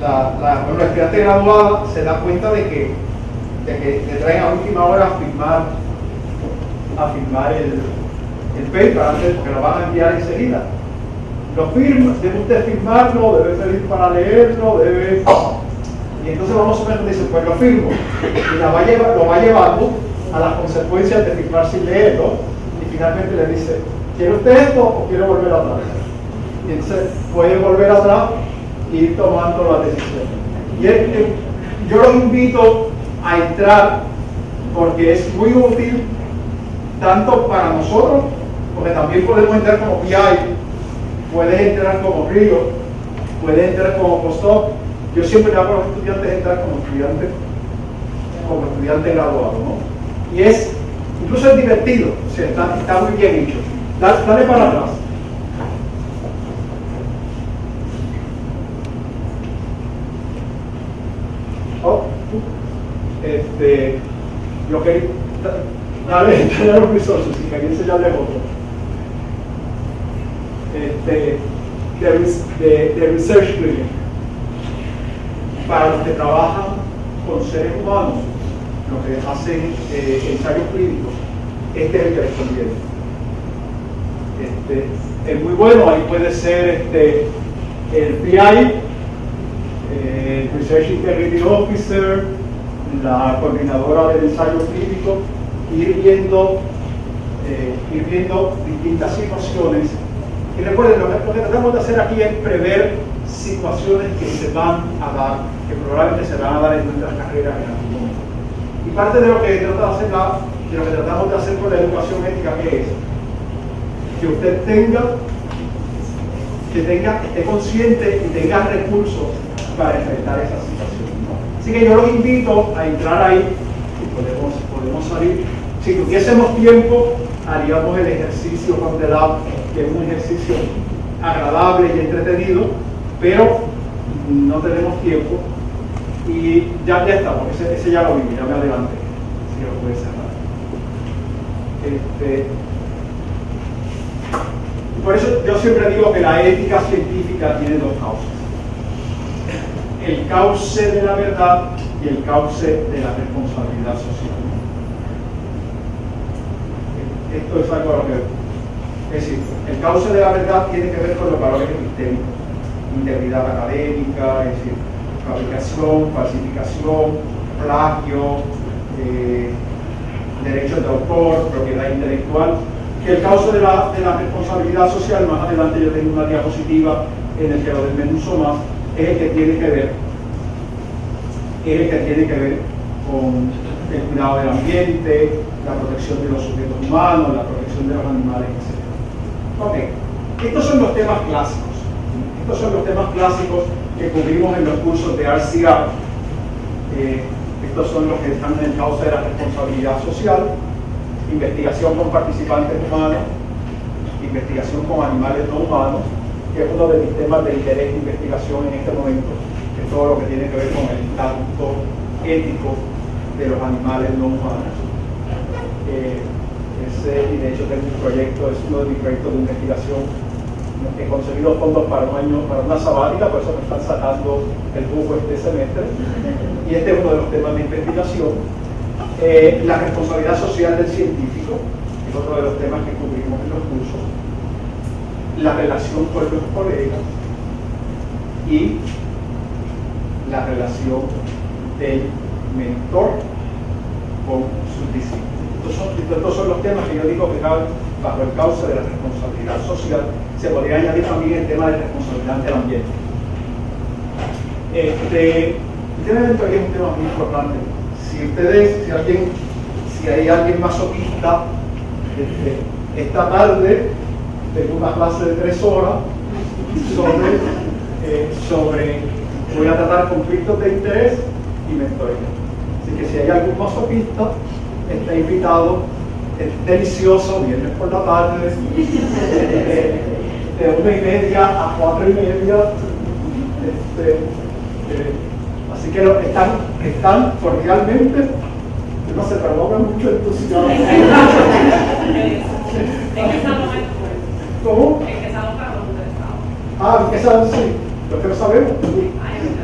la estudiante graduada se da cuenta de que le traen a última hora a firmar el paper antes, porque lo van a enviar enseguida. Lo firma, debe usted firmarlo, debe salir para leerlo, debe... Y entonces vamos a ver, dice, pues lo firmo. Y lo va llevando a las consecuencias de firmar sin leerlo. Y finalmente le dice, ¿quiere usted esto o quiere volver atrás? Y entonces puede volver atrás y ir tomando la decisión. Y yo los invito a entrar porque es muy útil tanto para nosotros, porque también podemos entrar como PI, puedes entrar como Río, puedes entrar como postdoc. Yo siempre le hago a los estudiantes entrar como estudiante graduado, ¿no? Y incluso es divertido, o sea, está muy bien hecho. Dale para atrás. Lo que dale los resources, si quería enseñarles otro. De Research Clinic, para los que trabajan con seres humanos, los que hacen ensayos clínicos, este es el que les conviene. Es muy bueno, ahí puede ser el PI, Research Integrity Officer, la coordinadora del ensayo clínico, ir viendo distintas situaciones. Y recuerden, lo que tratamos de hacer aquí es prever situaciones que se van a dar, que probablemente se van a dar en nuestras carreras en algún momento. Y parte de lo que tratamos de hacer con la educación ética, que es que usted esté consciente y tenga recursos para enfrentar esas situaciones, ¿no? Así que yo los invito a entrar ahí y podemos salir. Si tuviésemos tiempo, haríamos el ejercicio con The Lab, que es un ejercicio agradable y entretenido, pero no tenemos tiempo y ya está, porque ese ya lo vi, ya me adelanté, si lo puede cerrar. Por eso yo siempre digo que la ética científica tiene dos causas: el cauce de la verdad y el cauce de la responsabilidad social. Esto es algo a lo que, es decir, el cauce de la verdad tiene que ver con los valores epistéricos, integridad académica, es decir, fabricación, falsificación, plagio, derechos de autor, propiedad intelectual. Que el cauce de la responsabilidad social, más adelante yo tengo una diapositiva en el que lo desmenuzo más, es el que tiene que ver con el cuidado del ambiente, la protección de los sujetos humanos, la protección de los animales, etc. Ok, estos son los temas clásicos. Estos son los temas clásicos que cubrimos en los cursos de RCR. Estos son los que están en el cauce de la responsabilidad social: investigación con participantes humanos, investigación con animales no humanos, que es uno de mis temas de interés de investigación en este momento, que es todo lo que tiene que ver con el estatuto ético de los animales no humanos. Y de hecho tengo un proyecto, es uno de mis proyectos de investigación. He conseguido fondos para un año, para una sabática, por eso me están sacando el jugo este semestre. Y este es uno de los temas de investigación. La responsabilidad social del científico es otro de los temas que cubrimos en los cursos. La relación con los colegas y la relación del mentor con sus discípulos. Estos son los temas que yo digo que caben bajo el cauce de la responsabilidad social. Se podría añadir también el tema de responsabilidad ante el ambiente. Este tema es un tema muy importante. Si hay alguien masoquista, esta tarde tengo una clase de 3 horas voy a tratar conflictos de interés y mentoría. Así que si hay algún masoquista, está invitado. Es delicioso, viernes por la tarde, de 1:30 a 4:30. Así que están cordialmente, no se provoca mucho entusiasmo. ¿En qué salón es? ¿Cómo? ¿En qué salón para donde estaba? Ah, esa sí, lo que no sabemos.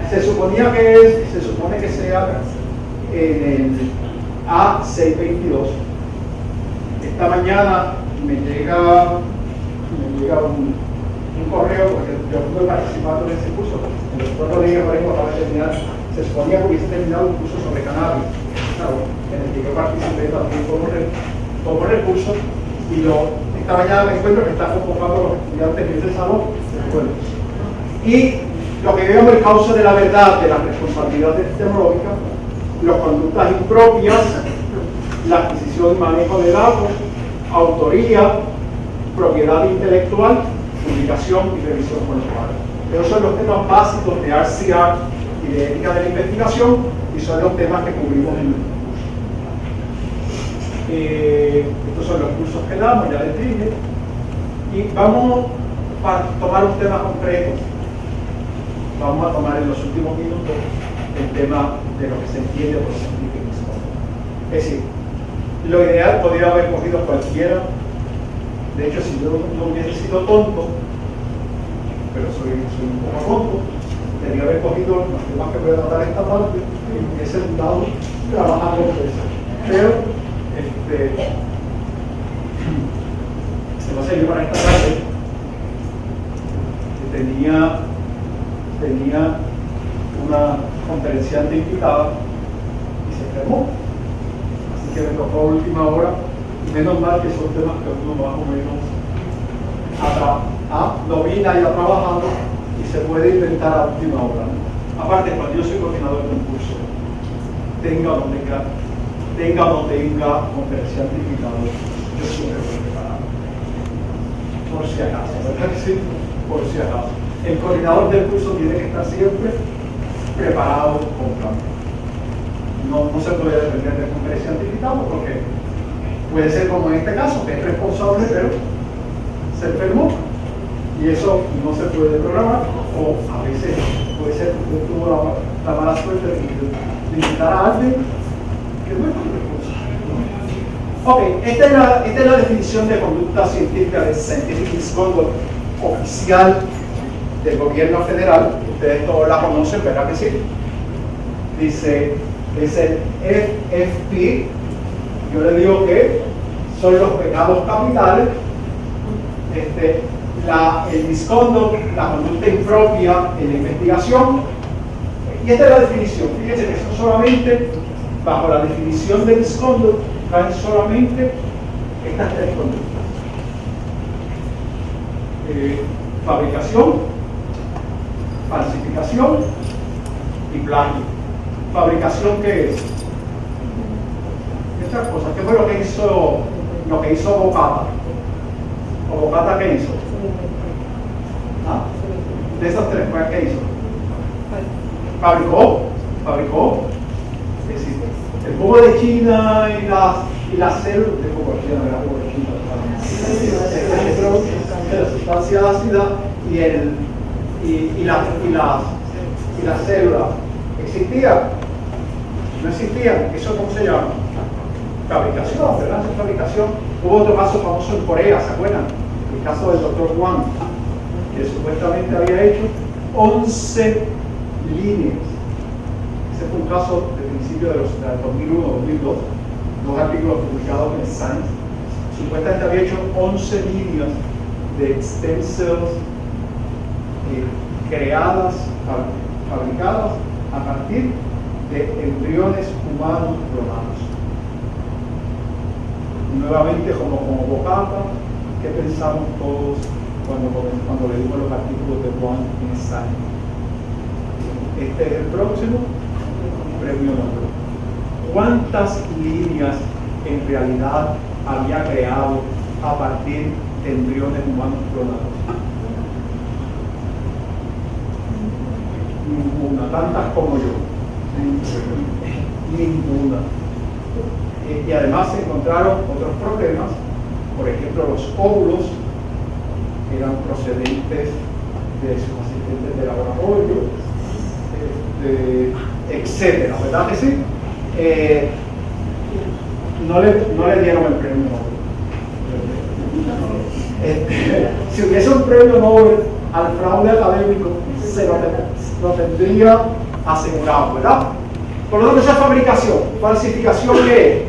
Se supone que se haga en el A622. Esta mañana me llega un correo, porque yo estuve participando en ese curso. En los 4 días para terminar, se suponía que hubiese terminado un curso sobre cannabis, claro, en el que yo participé también como recurso, y esta mañana me encuentro que está convocando a los estudiantes de ese salón. Bueno, y lo que veo el cauce de la verdad de la responsabilidad epistemológica, las conductas impropias, la adquisición y manejo de datos, autoría, propiedad intelectual, publicación y revisión con los pares. Esos son los temas básicos de RCR y de ética de la investigación, y son los temas que cubrimos en el curso. Estos son los cursos que damos, ya les dije, y vamos a tomar un tema concreto. Vamos a tomar en los últimos minutos el tema de lo que se entiende por científico. Es decir, lo ideal podría haber cogido cualquiera. De hecho, si yo no hubiese sido tonto, pero soy un poco tonto, tendría que haber cogido los temas que voy a tratar esta parte y hubiese dado trabajando con eso. Pero, se va a seguir para esta tarde. Tenía una conferenciante invitada y se enfermó. Así que me tocó a última hora, y menos mal que son temas que uno más o menos domina y ha trabajado y se puede inventar a última hora. Aparte, cuando yo soy coordinador de un curso, tenga o no tenga conferenciante invitado, yo siempre voy preparado. Por si acaso, ¿verdad que sí? Por si acaso. El coordinador del curso tiene que estar siempre preparado con plan. No se puede depender del conferenciante invitado, porque puede ser como en este caso, que es responsable, pero se enfermó. Y eso no se puede programar, o a veces puede ser que usted tuvo la mala suerte de invitar a alguien que no es responsable. Ok, esta es la definición de conducta científica de Scientific Misconduct oficial del gobierno federal. Ustedes todos la conocen, ¿verdad que sí? Dice, es el FFP. Yo le digo que son los pecados capitales, el misconduct, la conducta impropia en la investigación. Y esta es la definición. Fíjense que son solamente, bajo la definición de misconduct, caen solamente estas 3 conductas. Fabricación, falsificación y plagio. ¿Fabricación qué es? Estas cosas. ¿Qué fue lo que hizo Bocata? ¿O Bocata qué hizo? ¿Ah? De esas 3, ¿qué hizo? Fabricó. Es decir, el jugo de China y las células de jugo de China, no era jugo de China, la sustancia ácida y las células existían, no existían. ¿Eso cómo se llama? Fabricación, ¿verdad? Eso es fabricación. Hubo otro caso famoso en Corea, ¿se acuerdan? El caso del Dr. Wang, que supuestamente había hecho 11 líneas. Ese fue un caso de principio del 2001-2002, 2 artículos publicados en Science. Supuestamente había hecho 11 líneas de stem cells creadas, fabricadas a partir de embriones humanos clonados. Nuevamente, como Bocata, ¿qué pensamos todos cuando leímos los artículos de Juan en Science? Este es el próximo premio Nobel. ¿Cuántas líneas en realidad había creado a partir de embriones humanos clonados? Ninguna, tantas como yo. Ninguna. Y además se encontraron otros problemas, por ejemplo, los óvulos eran procedentes de sus asistentes de laboratorio, etcétera, ¿verdad que sí? No le dieron el premio Nobel. Si hubiese un premio Nobel al fraude académico, se lo tendría asegurado, ¿verdad? Por lo tanto, esa es fabricación. ¿Falsificación qué es?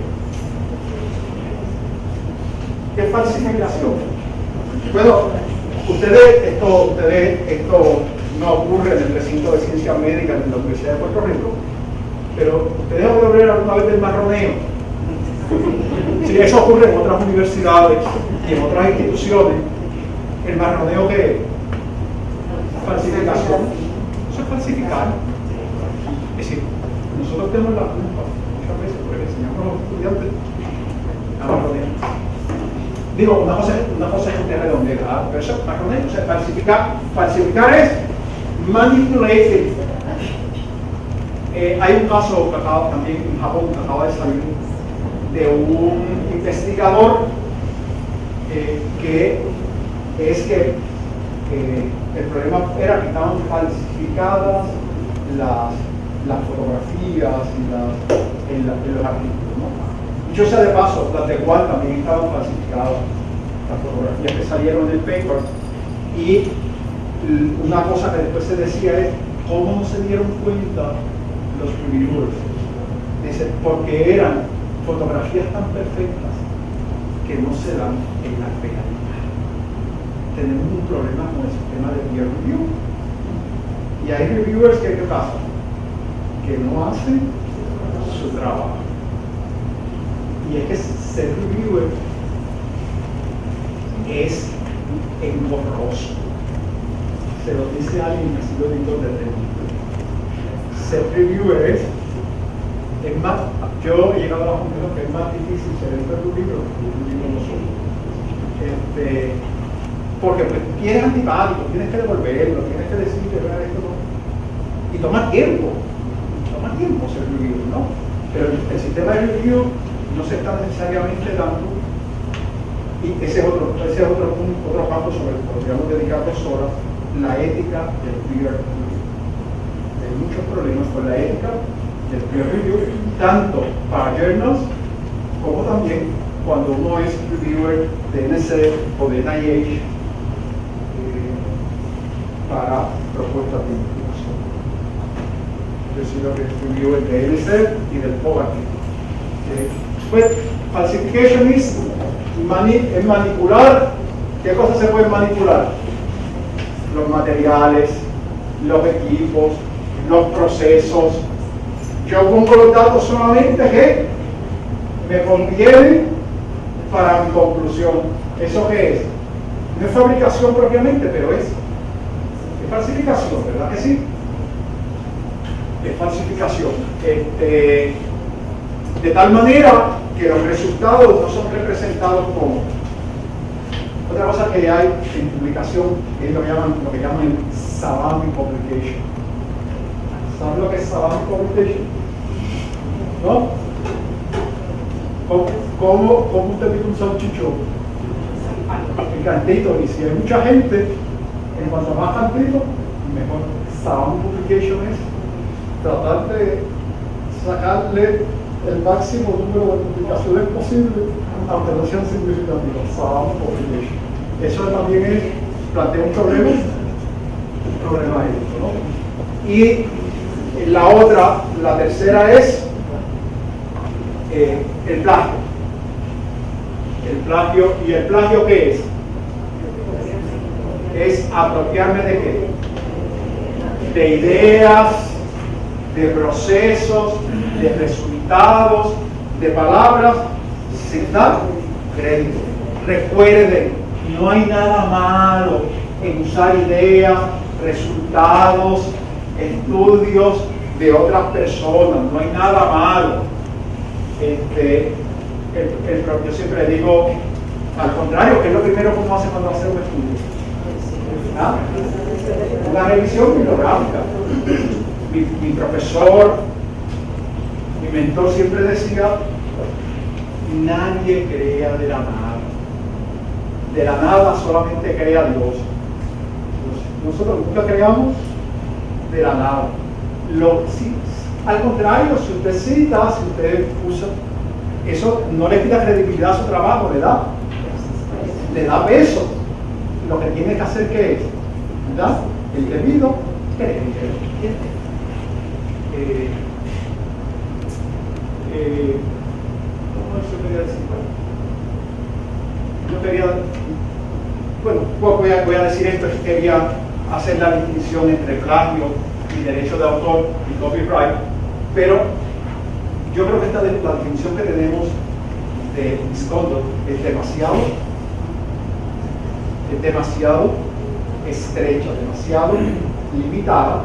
¿Qué es falsificación? Bueno, esto no ocurre en el recinto de ciencias médicas de la Universidad de Puerto Rico, pero ustedes han oído hablar alguna vez del marroneo. Sí, eso ocurre en otras universidades y en otras instituciones. ¿El marroneo qué es? Falsificación. Eso es falsificar. Es decir, nosotros tenemos la culpa muchas veces porque le enseñamos a los estudiantes a marronear. Digo, una cosa es un redondeo, pero eso es marroneo. O sea, falsificar es manipulating. Hay un caso que también en Japón que acaba de salir de un investigador que el problema era que estaban falsificadas las fotografías en los artículos, ¿no? Dicho sea de paso, las de Wall también estaban falsificadas, las fotografías que salieron en el paper, y una cosa que después se decía es cómo no se dieron cuenta los reviewers. Dice, porque eran fotografías tan perfectas que no se dan en la realidad. Tenemos un problema con el sistema de peer review. Y hay reviewers que, ¿qué pasa? Que no hacen su trabajo. Y es que ser reviewer es engorroso. Se lo dice alguien que ha sido editor de review. Ser reviewer es más, yo he llegado a la conclusión que es más difícil ser editor de un libro que un libro no solo. Porque pues, tienes antipático, tienes que devolverlo, tienes que decir que esto no. Y toma tiempo ser review, ¿no? Pero el sistema de review no se está necesariamente dando, y ese es otro campo sobre el que podríamos dedicar 2 horas, la ética del peer review. Hay muchos problemas con la ética del peer review, tanto para journals como también cuando uno es reviewer de NSF o de NIH para propuestas de investigación. Yo soy lo que es reviewer de NSF y del POGAT. Pues, falsification es manipular. ¿Qué cosas se pueden manipular? Los materiales, los equipos, los procesos. Yo pongo los datos solamente que me convienen para mi conclusión. ¿Eso qué es? No es fabricación propiamente, pero es falsificación, ¿verdad que sí? Es falsificación. De tal manera que los resultados no son representados como. Otra cosa que hay en publicación es lo que llaman savant publication. ¿Saben lo que es savant publication? ¿No? ¿Cómo usted dice un salchichón? Picantito, y si hay mucha gente, en cuanto más cantito, mejor. Savant publication es tratar de sacarle el máximo número de publicaciones posible, aunque no sean significativas. Savant publication. Eso también plantea un problema ético, ¿no? Y la tercera es el plagio. ¿Y el plagio qué es? Es apropiarme de qué? De ideas, de procesos, de resultados, de palabras, sin dar crédito. Recuerden, no hay nada malo en usar ideas, resultados, estudios de otras personas, no hay nada malo. Yo siempre digo, al contrario, que es lo primero que uno hace cuando hace un estudio. ¿Ah? Una revisión bibliográfica. Mi profesor, mi mentor siempre decía, nadie crea de la nada. De la nada solamente crea Dios. Nosotros nunca creamos de la nada. Al contrario, si usted cita, si usted usa, eso no le quita credibilidad a su trabajo, le da peso. lo que tiene que hacer que es, ¿verdad? El debido crédito. ¿Cómo se quería decir? Yo quería, bueno, voy a decir esto, que quería hacer la distinción entre plagio y derecho de autor y copyright, pero yo creo que la definición que tenemos de misconduct es demasiado estrecha, demasiado limitada.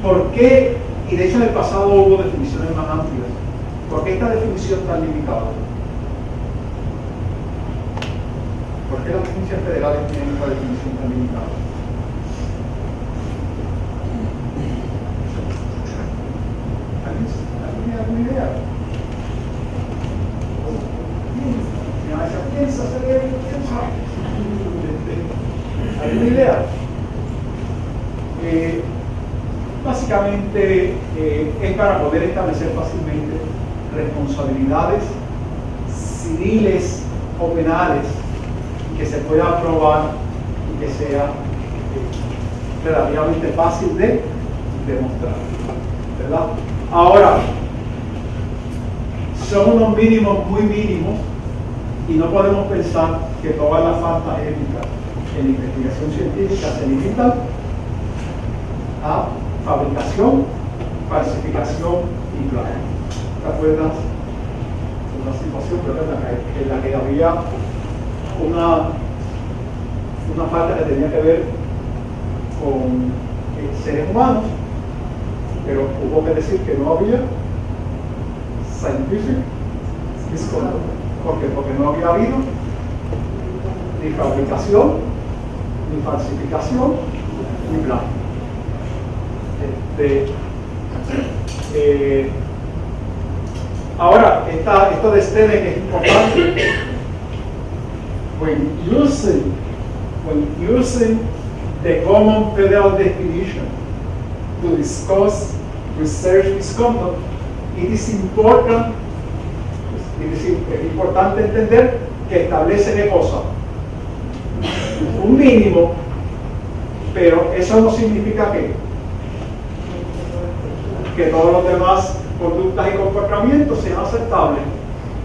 ¿Por qué? Y de hecho en el pasado hubo definiciones más amplias. ¿Por qué esta definición tan limitada? ¿Por qué las agencias federales tienen esta definición tan limitada? ¿Alguien tiene alguna idea? Piensa. ¿Alguna idea? Básicamente es para poder establecer fácilmente responsabilidades civiles o penales que se pueda probar y que sea relativamente fácil de demostrar, ¿verdad? Ahora, son unos mínimos muy mínimos y no podemos pensar que todas las faltas éticas en la investigación científica se limitan a fabricación, falsificación y plagio. ¿Te acuerdas de una situación en la que había una falta que tenía que ver con seres humanos, pero hubo que decir que no había scientific misconduct? Porque no había habido ni fabricación, ni falsificación, ni plagio. Ahora, esto de Stene que es importante. When using the common federal definition to discuss research misconduct, es importante entender que establece qué cosa, un mínimo, pero eso no significa que todos los demás conductas y comportamientos sean aceptables.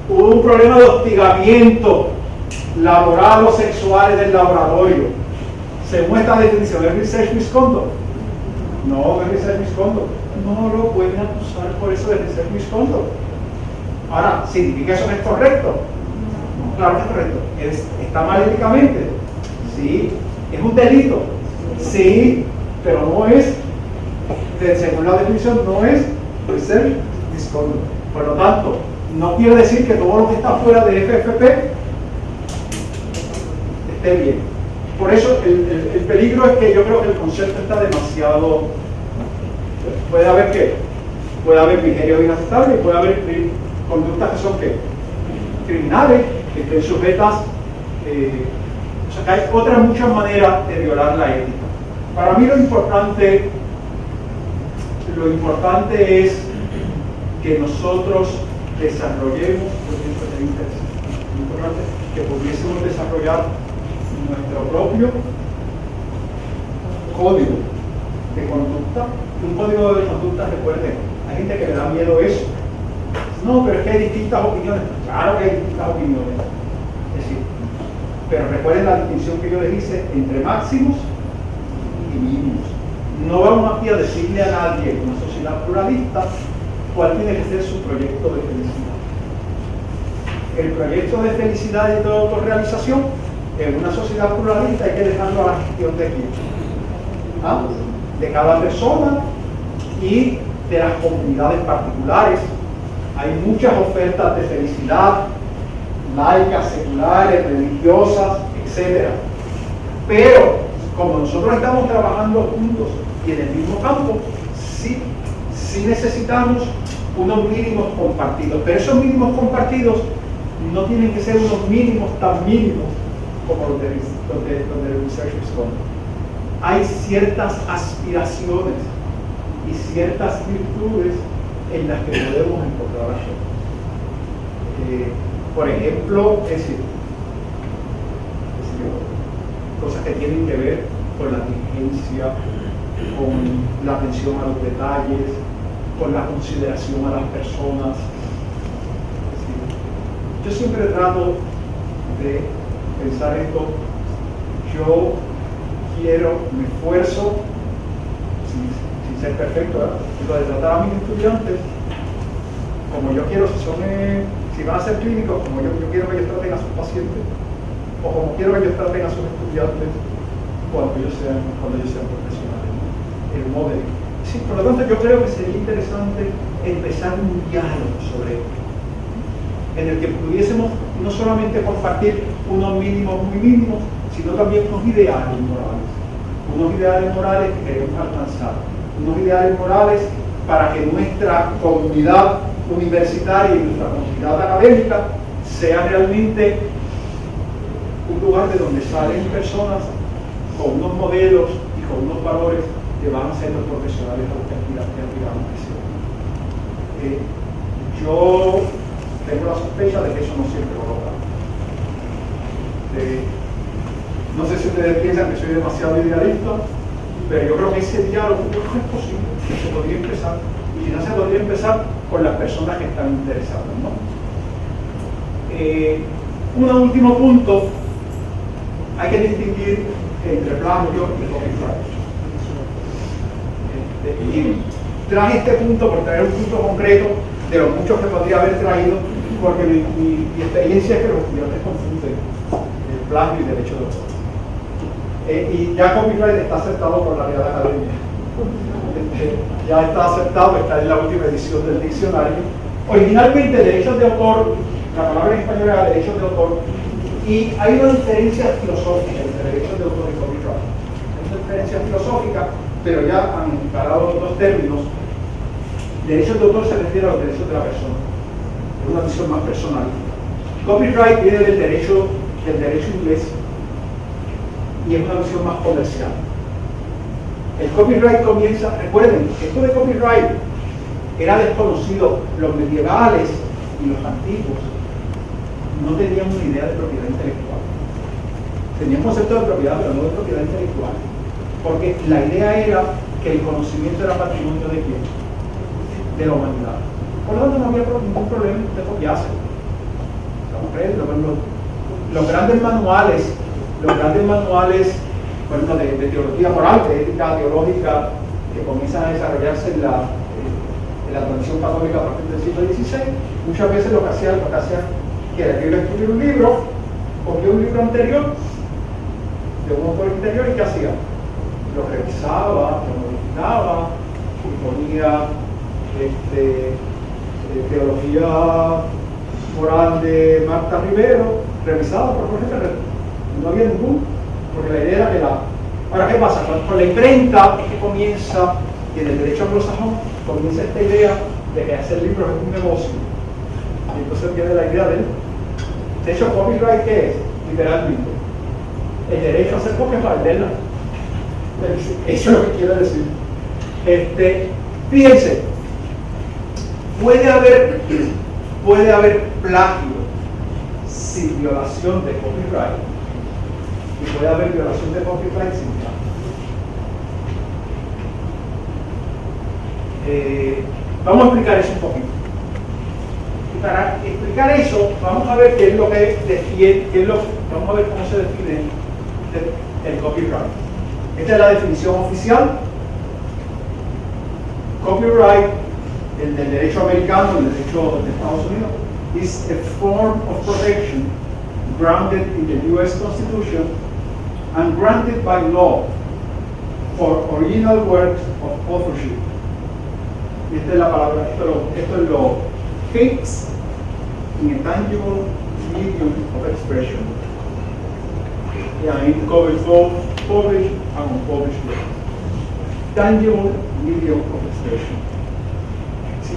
Hubo un problema de hostigamiento laboral o sexual en el laboratorio. Se muestra la definición de research misconduct. No es research misconduct. No lo pueden acusar por eso de research misconduct. Ahora, ¿significa eso que es correcto? No, claro que es correcto. ¿Está mal éticamente? Sí. ¿Es un delito? Sí, pero no es, según la definición, no es research misconduct. Por lo tanto, no quiere decir que todo lo que está fuera de FFP esté bien. Por eso el peligro es que yo creo que el concepto está demasiado. Puede haber ¿qué? Puede haber vigerio inaceptable y puede haber conductas que son ¿qué? Criminales, que estén sujetas. O sea, que hay otras muchas maneras de violar la ética. Para mí lo importante es que nosotros desarrollemos, lo importante es que pudiésemos desarrollar nuestro propio código de conducta. Un código de conducta, recuerden, hay gente que le da miedo eso. No, pero es que hay distintas opiniones. Claro que hay distintas opiniones. Es decir, pero recuerden la distinción que yo les hice entre máximos y mínimos. No vamos aquí a decirle a nadie en una sociedad pluralista cuál tiene que ser su proyecto de felicidad. El proyecto de felicidad y de autorrealización en una sociedad pluralista hay que dejarlo a la gestión de quién, de cada persona y de las comunidades particulares. Hay muchas ofertas de felicidad, laicas, seculares, religiosas, etc. Pero como nosotros estamos trabajando juntos y en el mismo campo, sí necesitamos unos mínimos compartidos. Pero esos mínimos compartidos no tienen que ser unos mínimos tan mínimos como los de research misconduct. Hay ciertas aspiraciones y ciertas virtudes en las que podemos encontrar acuerdo. Por ejemplo, cosas que tienen que ver con la diligencia, con la atención a los detalles, con la consideración a las personas. Yo siempre trato de pensar esto: yo quiero, me esfuerzo, sin ser perfecto, ¿verdad?, de tratar a mis estudiantes como yo quiero, si van a ser clínicos, como yo quiero que ellos traten a sus pacientes, o como quiero que ellos traten a sus estudiantes cuando ellos sean profesionales, ¿no? El modelo. Sí, por lo tanto, yo creo que sería interesante empezar un diálogo sobre esto, en el que pudiésemos no solamente compartir unos mínimos muy mínimos, sino también unos ideales morales que queremos alcanzar, unos ideales morales para que nuestra comunidad universitaria y nuestra comunidad académica sea realmente un lugar de donde salen personas con unos modelos y con unos valores que van a ser los profesionales a los que aspiramos que sean. Yo tengo la sospecha de que eso no siempre lo logra. No sé si ustedes piensan que soy demasiado idealista, pero yo creo que ese diálogo es posible, se podría empezar, y si no se podría empezar con las personas que están interesadas, ¿no? Un último punto: hay que distinguir entre plagio y copyright. Y traje este punto por traer un punto concreto de los muchos que podría haber traído, porque mi experiencia es que los estudiantes confunden plagio y derecho de autor. Y ya copyright está aceptado por la Real Academia. Ya está aceptado, está en la última edición del diccionario. Originalmente, derechos de autor, la palabra en español era derechos de autor, y hay una diferencia filosófica entre derechos de autor y copyright. Hay una diferencia filosófica, pero ya han encarado los dos términos. Derechos de autor se refiere a los derechos de la persona, es una visión más personal. Copyright viene del derecho inglés y es una visión más comercial. El copyright comienza, recuerden, esto de copyright era desconocido. Los medievales y los antiguos no tenían una idea de propiedad intelectual. Tenían concepto de propiedad, pero no de propiedad intelectual, porque la idea era que el conocimiento era patrimonio de quién, de la humanidad. Por lo tanto, no había ningún problema de copiarse. Los grandes manuales, bueno, de teología moral, de ética teológica, que comienzan a desarrollarse en la tradición católica a partir del siglo XVI, muchas veces lo que hacían que era que escribir un libro, cogía un libro anterior, de un autor anterior, y ¿qué hacía? Lo revisaba, lo modificaba, y ponía teología moral de Marta Rivero, revisada por Jorge Ferrer. No había ningún, porque la idea era que Ahora, ¿qué pasa? Con la imprenta es que comienza, y en el derecho anglosajón, comienza esta idea de que hacer libros es un negocio. Y entonces viene la idea de hecho, copyright, ¿qué es? Literalmente el derecho a hacer copias para venderla. Eso es lo que quiere decir. Fíjense, puede haber plagio sin violación de copyright, y puede haber violación de copyright sin plagio. Vamos a explicar eso un poquito. Y para explicar eso, vamos a ver qué es lo que define, vamos a ver cómo se define el copyright. Esta es la definición oficial. Copyright, el del derecho americano, el derecho de Estados Unidos, is a form of protection grounded in the U.S. Constitution and granted by law for original works of authorship. Y esta es la palabra, esto es lo fixed in a tangible medium of expression. And it covers both published and unpublished works. Tangible medium of expression. ¿Sí?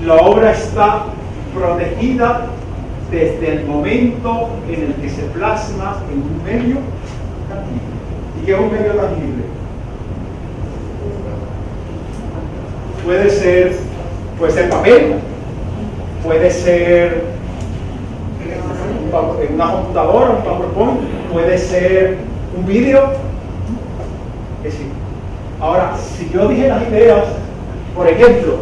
La obra está protegida desde el momento en el que se plasma en un medio tangible. ¿Y qué es un medio tangible? Puede ser papel, puede ser en una computadora, un PowerPoint, puede ser un vídeo, es decir, ahora, si yo dije las ideas, por ejemplo,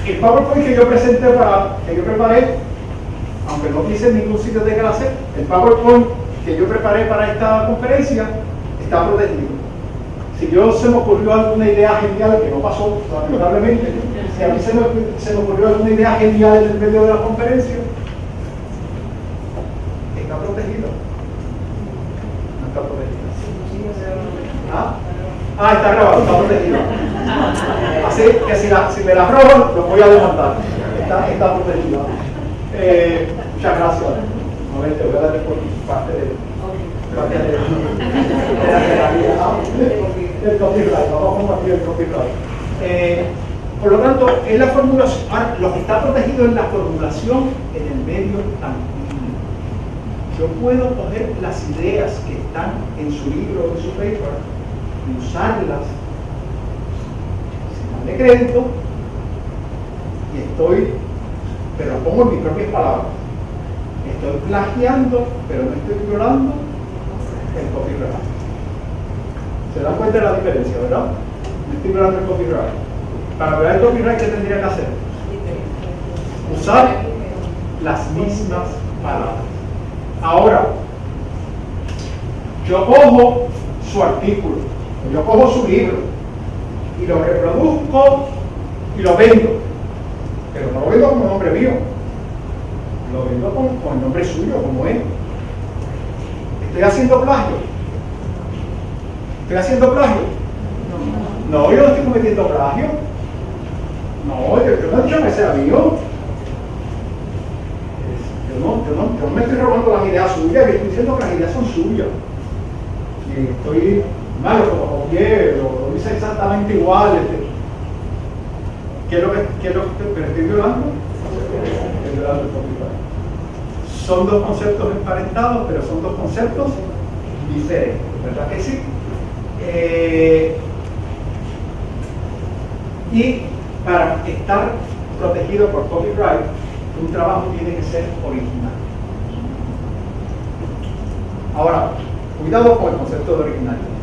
el PowerPoint que yo preparé, aunque no dice en ningún sitio de clase, el PowerPoint que yo preparé para esta conferencia está protegido. Si se me ocurrió alguna idea genial, que no pasó, lamentablemente, si a mí se me ocurrió alguna idea genial en el medio de la conferencia, está protegido. No está protegido. Está grabado, está protegido. Así que si me la roban, lo voy a demandar. Está protegido. Muchas gracias. Te voy a dar por parte del copyright. Vamos a compartir el copyright. Por lo tanto, en la formulación, lo que está protegido es la formulación en el medio tangible. Yo puedo coger las ideas que están en su libro o en su paper y usarlas sin darle crédito, pero pongo en mis propias palabras. Estoy plagiando, pero no estoy violando el copyright. ¿Se dan cuenta de la diferencia, verdad? No estoy violando el copyright. Para violar el copyright, ¿qué tendría que hacer? Usar las mismas palabras. Ahora, yo cojo su artículo, yo cojo su libro y lo reproduzco y lo vendo, pero no lo vendo como nombre mío, lo vendo con el nombre suyo, como él. ¿Estoy haciendo plagio? ¿Estoy haciendo plagio? No, yo no estoy cometiendo plagio. No, yo no he dicho que sea mío. Yo no me estoy robando las ideas suyas, yo estoy diciendo que las ideas son suyas. Y estoy malo, como copié, lo hice exactamente igual. ¿Qué es lo que pero estoy violando? Estoy violando el copyright. Son dos conceptos emparentados, pero son dos conceptos diferentes, ¿verdad que sí? Y para estar protegido por copyright, un trabajo tiene que ser original. Ahora, cuidado con el concepto de originalidad.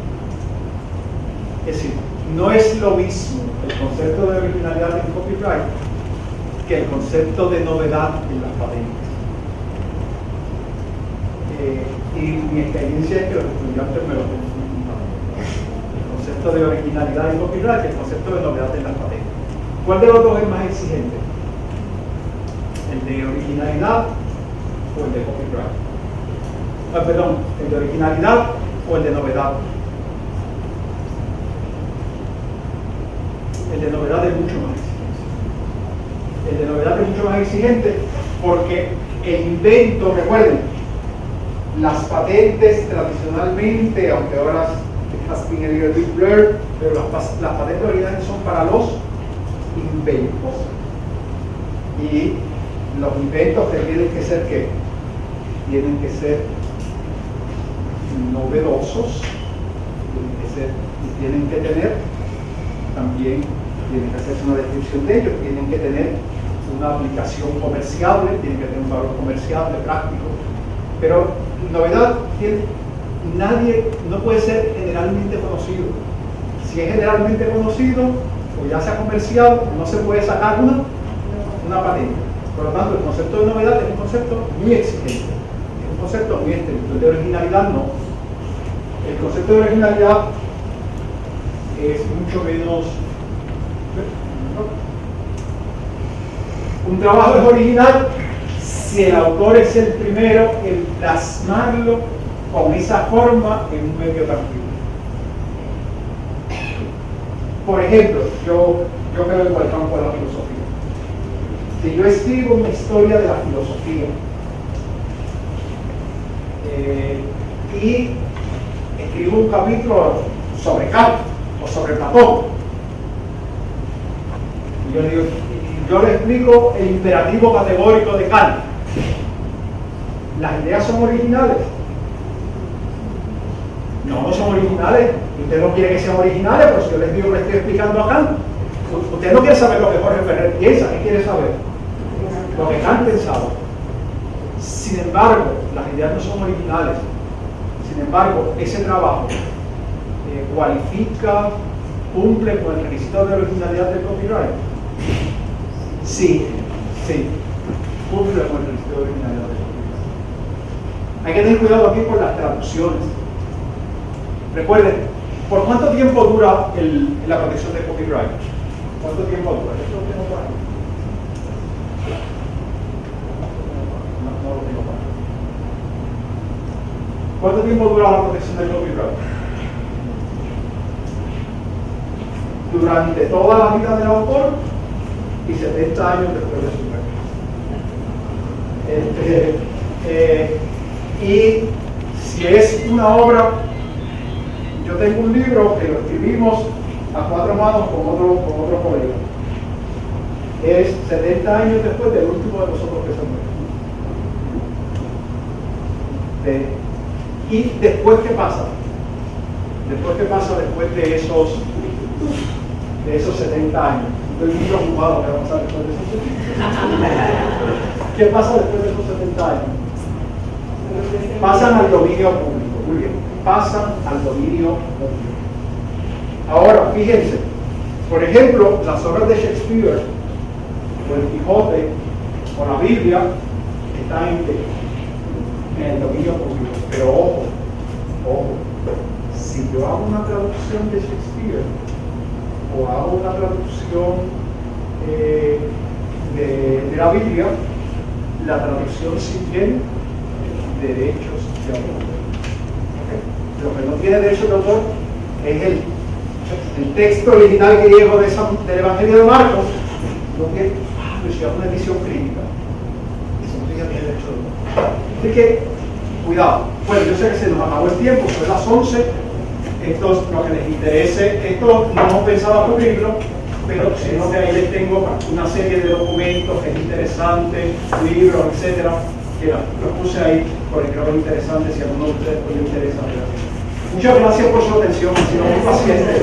Es decir, no es lo mismo el concepto de originalidad en copyright que el concepto de novedad en las patentes. Y mi experiencia es que los estudiantes me lo confunden. El concepto de originalidad en copyright y el concepto de novedad en las patentes. ¿Cuál de los dos es más exigente? ¿El de originalidad o el de copyright? Perdón, ¿el de originalidad o el de novedad? El de novedad es mucho más exigente. El de novedad es mucho más exigente porque el invento, recuerden, las patentes tradicionalmente, aunque ahora has been a little bit blurred, pero las patentes originales son para los inventos. Y los inventos tienen que ser ¿qué? Tienen que ser novedosos, tienen que tener también, tienen que hacerse una descripción de ellos, tienen que tener una aplicación comerciable, tienen que tener un valor comerciable, práctico, pero novedad nadie no puede ser generalmente conocido. Si es generalmente conocido o ya sea comercial, no se puede sacar una patente. Por lo tanto, el concepto de novedad es un concepto muy exigente, es un concepto muy estricto. El de originalidad no. El concepto de originalidad es mucho menos. Un trabajo es original si el autor es el primero en plasmarlo con esa forma en un medio tangible. Por ejemplo, yo me voy por el campo de la filosofía. Si yo escribo una historia de la filosofía y escribo un capítulo sobre Kant o sobre Platón, y yo le explico el imperativo categórico de Kant, ¿las ideas son originales? No son originales. Usted no quiere que sean originales, pero si yo les digo que estoy explicando a Kant, usted no quiere saber lo que Jorge Ferrer piensa, ¿qué quiere saber? Lo que Kant pensaba. Sin embargo, las ideas no son originales. Sin Sin embargo, ese trabajo cualifica, cumple con el requisito de originalidad del copyright. Sí, cumple con el requisito de originalidad del copyright. Hay que tener cuidado aquí con las traducciones. Recuerden, ¿por cuánto tiempo dura la protección de copyright? ¿Cuánto tiempo dura? ¿Esto lo tengo por ahí? No lo tengo por ahí. ¿Cuánto tiempo dura la protección del copyright? Durante toda la vida del autor y 70 años después de su muerte. Y si es una obra, yo tengo un libro que lo escribimos a 4 manos con otro colega. Es 70 años después del último de nosotros que se muere. ¿Y después qué pasa? Después de esos 70 años. Estoy muy preocupado que va a pasar después de esos 70 años. ¿Qué pasa después de esos 70 años? Pasan al dominio público. Muy bien, pasan al dominio público. Ahora, fíjense, por ejemplo, las obras de Shakespeare, o el Quijote, o la Biblia, están en el dominio público. Pero ojo, si yo hago una traducción de Shakespeare, o hago una traducción de la Biblia, la traducción sí tiene derechos de autor. ¿Okay? Lo que no tiene derechos de autor es el texto original griego del Evangelio de Marcos. No tiene, pues si hago una edición crítica, eso no tiene derecho de autor. Así que, cuidado. Bueno, yo sé que se nos acabó el tiempo, son las 11. Esto es lo que les interese. Esto no pensaba cubrirlo, pero sino que ahí les tengo una serie de documentos que es interesante, libros, etcétera, que los puse ahí porque creo que es interesante si a alguno de ustedes les interesa. Muchas gracias por su atención, ha sido muy paciente.